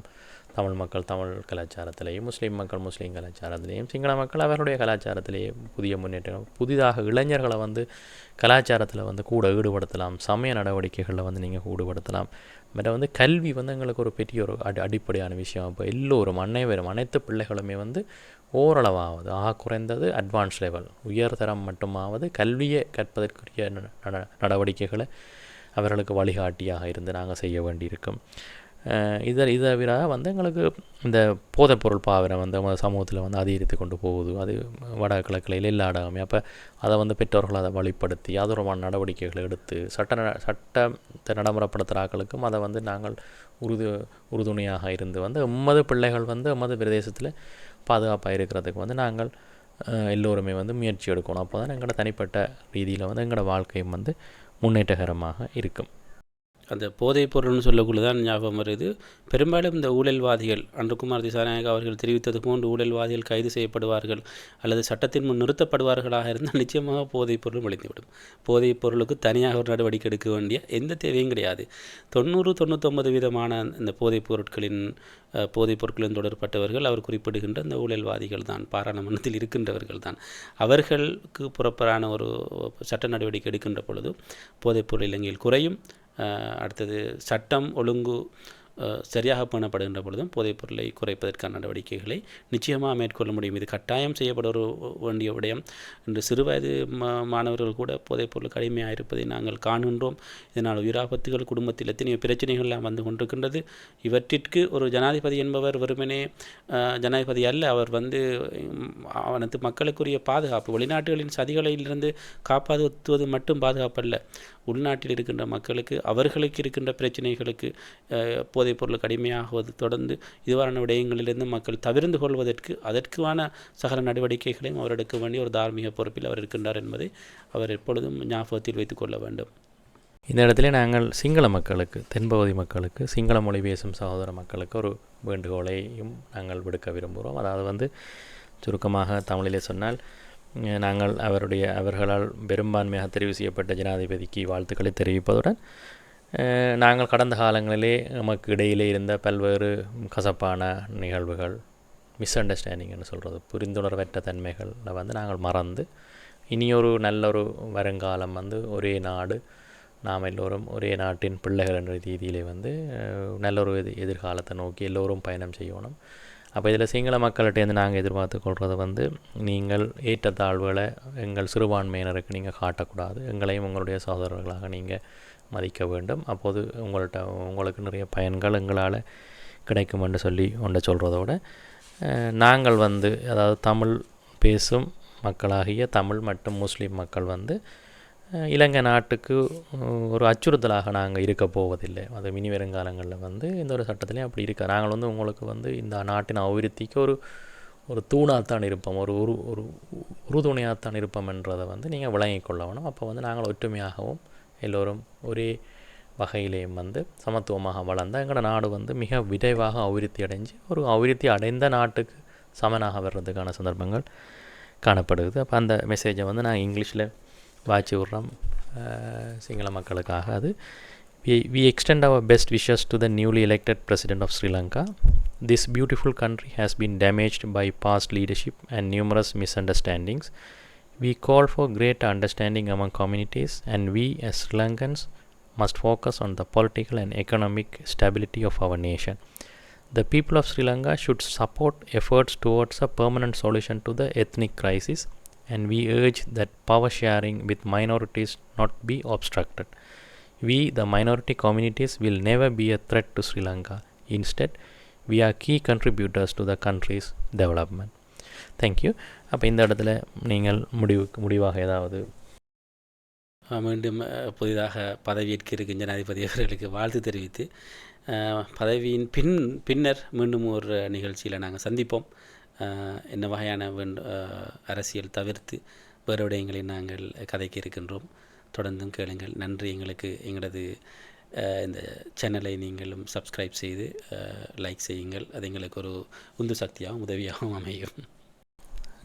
தமிழ் மக்கள் தமிழ் கலாச்சாரத்திலேயும், முஸ்லீம் மக்கள் முஸ்லீம் கலாச்சாரத்திலேயும், சிங்கள மக்கள் அவர்களுடைய கலாச்சாரத்திலேயே புதிய முன்னேற்றம், புதிதாக இளைஞர்களை கலாச்சாரத்தில் கூட ஈடுபடுத்தலாம். சமய நடவடிக்கைகளில் நீங்கள் ஈடுபடுத்தலாம். மற்ற கல்வி எங்களுக்கு ஒரு பெரிய ஒரு அடிப்படையான விஷயம். இப்போ எல்லோரும் அனைத்து பிள்ளைகளுமே ஓரளவாவது குறைந்தது அட்வான்ஸ் லெவல் உயர்தரம் மட்டுமாவது கல்வியை கற்பதற்குரிய நடவடிக்கைகளை அவர்களுக்கு வழிகாட்டியாக இருந்து நாங்கள் செய்ய வேண்டியிருக்கும். இதை தவிர எங்களுக்கு இந்த போதைப்பொருள் பாவனை சமூகத்தில் அதிகரித்து கொண்டு போகுது. அது வடகிழக்கில் எல்லா இடமே. அப்போ அதை பெற்றோர்கள் அதை வழிப்படுத்தி அதோரமான நடவடிக்கைகளை எடுத்து சட்டத்தை நடைமுறைப்படுத்துகிற ஆக்களுக்கும் அதை நாங்கள் உறுதுணையாக இருந்து எம்மது பிள்ளைகள் எம்மது பிரதேசத்தில் பாதுகாப்பாக இருக்கிறதுக்கு நாங்கள் எல்லோருமே முயற்சி எடுக்கணும். அப்போ தான் எங்களோட தனிப்பட்ட ரீதியில் எங்களோட வாழ்க்கையும் முன்னேற்றகரமாக இருக்கும். அந்த போதைப் பொருள்னு சொல்லக்குள்ள தான் ஞாபகம் வருது. பெரும்பாலும் இந்த ஊழல்வாதிகள் அன்றுகுமார் திசாநாயக்க அவர்கள் தெரிவித்தது போன்று ஊழல்வாதிகள் கைது செய்யப்படுவார்கள் அல்லது சட்டத்தின் முன் நிறுத்தப்படுவார்களாக இருந்தால் நிச்சயமாக போதைப் பொருளும் விளைந்துவிடும். போதைப் பொருளுக்கு தனியாக ஒரு நடவடிக்கை எடுக்க வேண்டிய எந்த தேவையும் கிடையாது. 90-99% இந்த போதைப் பொருட்களின் தொடர்பட்டவர்கள் அவர் குறிப்பிடுகின்ற இந்த ஊழல்வாதிகள் தான், பாராளுமன்றத்தில் இருக்கின்றவர்கள் தான். அவர்களுக்கு புறப்பரான ஒரு சட்ட நடவடிக்கை எடுக்கின்ற பொழுது போதைப்பொருள் இலங்கையில் குறையும். அடுத்தது சட்டம் ஒழுங்கு சரியாக பேணப்படுகின்ற பொழுதும் போதைப் பொருளை குறைப்பதற்கான நடவடிக்கைகளை நிச்சயமாக மேற்கொள்ள முடியும். இது கட்டாயம் செய்யப்பட வேண்டிய விடயம். இன்று சிறுவயது மாணவர்கள் கூட போதைப் பொருளுக்கு அடிமையாக இருப்பதை நாங்கள் காணுகின்றோம். இதனால் உயிராபத்துகள், குடும்பத்தில் எத்தனையோ பிரச்சனைகள்லாம் வந்து கொண்டிருக்கின்றது. இவற்றிற்கு ஒரு ஜனாதிபதி என்பவர் வெறுமனே ஜனாதிபதி அல்ல. அவர் அவனது மக்களுக்குரிய பாதுகாப்பு, வெளிநாட்டுகளின் சதிகளிலிருந்து காப்பாற்றுவது மட்டும் பாதுகாப்பல்ல, உள்நாட்டில் இருக்கின்ற மக்களுக்கு அவர்களுக்கு இருக்கின்ற பிரச்சனைகளுக்கு போதைப் பொருளுக்கு அடிமையாகுவது தொடர்ந்து இதுவான விடயங்களிலிருந்து மக்கள் தவிர்ந்து கொள்வதற்கு அதற்கான சகல நடவடிக்கைகளையும் அவர் எடுக்க வேண்டிய ஒரு தார்மீக பொறுப்பில் அவர் இருக்கின்றார் என்பதை அவர் எப்பொழுதும் ஞாபகத்தில் வைத்துக் கொள்ள வேண்டும். இந்த இடத்துல நாங்கள் சிங்கள மக்களுக்கு, தென்பகுதி மக்களுக்கு, சிங்கள மொழி பேசும் சகோதர மக்களுக்கு ஒரு வேண்டுகோளையும் நாங்கள் விடுக்க விரும்புகிறோம். அதாவது சுருக்கமாக தமிழிலே சொன்னால், நாங்கள் அவர்களால் பெரும்பான்மையாக தெரிவு செய்யப்பட்ட ஜனாதிபதிக்கு வாழ்த்துக்களை தெரிவிப்பதுடன் நாங்கள் கடந்த காலங்களிலே நமக்கு இடையிலே இருந்த பல்வேறு கசப்பான நிகழ்வுகள், மிஸ் அண்டர்ஸ்டாண்டிங்னு சொல்கிறது, புரிந்துணர்வற்ற தன்மைகளில் நாங்கள் மறந்து இனியொரு நல்லொரு வருங்காலம் ஒரே நாடு, நாம் எல்லோரும் ஒரே நாட்டின் பிள்ளைகள் என்ற ரீதியிலே நல்லொரு எதிர்காலத்தை நோக்கி எல்லோரும் பயணம் செய்யணும். அப்போ இதில் சிங்கள மக்கள்கிட்டேருந்து நாங்கள் எதிர்பார்த்து கொள்வது நீங்கள் ஏற்றத்தாழ்வுகளை எங்கள் சிறுபான்மையினருக்கு நீங்கள் காட்டக்கூடாது. எங்களையும் உங்களுடைய சகோதரர்களாக நீங்கள் மதிக்க வேண்டும். அப்போது உங்களுக்கு நிறைய பயன்கள் எங்களால் கிடைக்கும் என்று சொல்லி சொல்கிறதோட, நாங்கள் அதாவது தமிழ் பேசும் மக்களாகிய தமிழ் மற்றும் முஸ்லீம் மக்கள் இலங்கை நாட்டுக்கு ஒரு அச்சுறுத்தலாக நாங்கள் இருக்க போவதில்லை. அது இனி வருங்காலங்களில் இந்த ஒரு சட்டத்திலையும் அப்படி இருக்க நாங்கள் உங்களுக்கு இந்த நாட்டின் அபிவிருத்திக்கு ஒரு தூணாகத்தான் இருப்போம், ஒரு உறுதுணையாகத்தான் இருப்போம் என்றதை நீங்கள் விளங்கிக் கொள்ள வேணும். அப்போ நாங்கள் ஒற்றுமையாகவும் எல்லோரும் ஒரே வகையிலேயும் சமத்துவமாக வளர்ந்தால் எங்களோட நாடு மிக விரைவாக அபிவிருத்தி அடைஞ்சு ஒரு அபிவிருத்தி அடைந்த நாட்டுக்கு சமனாக வர்றதுக்கான சந்தர்ப்பங்கள் காணப்படுது. அப்போ அந்த மெசேஜை நான் இங்கிலீஷில் வாய்ச்சி விட்றோம் சிங்கள மக்களுக்காக. அது we extend our best wishes to the newly elected president of Sri Lanka. This beautiful country has been damaged by past leadership and numerous misunderstandings. We call for greater understanding among communities, and we as Sri Lankans must focus on the political and economic stability of our nation. The people of Sri Lanka should support efforts towards a permanent solution to the ethnic crisis, and we urge that power sharing with minorities not be obstructed. We, the minority communities, will never be a threat to Sri Lanka. Instead, we are key contributors to the country's development. Thank you. அப்போ இந்த இடத்துல நீங்கள் முடிவாக ஏதாவது? மீண்டும் புதிதாக பதவியேற்க இருக்கும் ஜனாதிபதி அவர்களுக்கு வாழ்த்து தெரிவித்து பதவியின் பின்னர் மீண்டும் ஒரு நிகழ்ச்சியில் நாங்கள் சந்திப்போம். என்ன வகையான அரசியல் தவிர்த்து வேறு விடயங்களை நாங்கள் கதைக்க இருக்கின்றோம். தொடர்ந்தும் கேளுங்கள். நன்றி. எங்களது இந்த சேனலை நீங்களும் சப்ஸ்கிரைப் செய்து லைக் செய்யுங்கள். அது எங்களுக்கு ஒரு உந்து சக்தியாகவும் உதவியாகவும் அமையும்.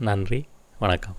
நன்றி. வணக்கம்.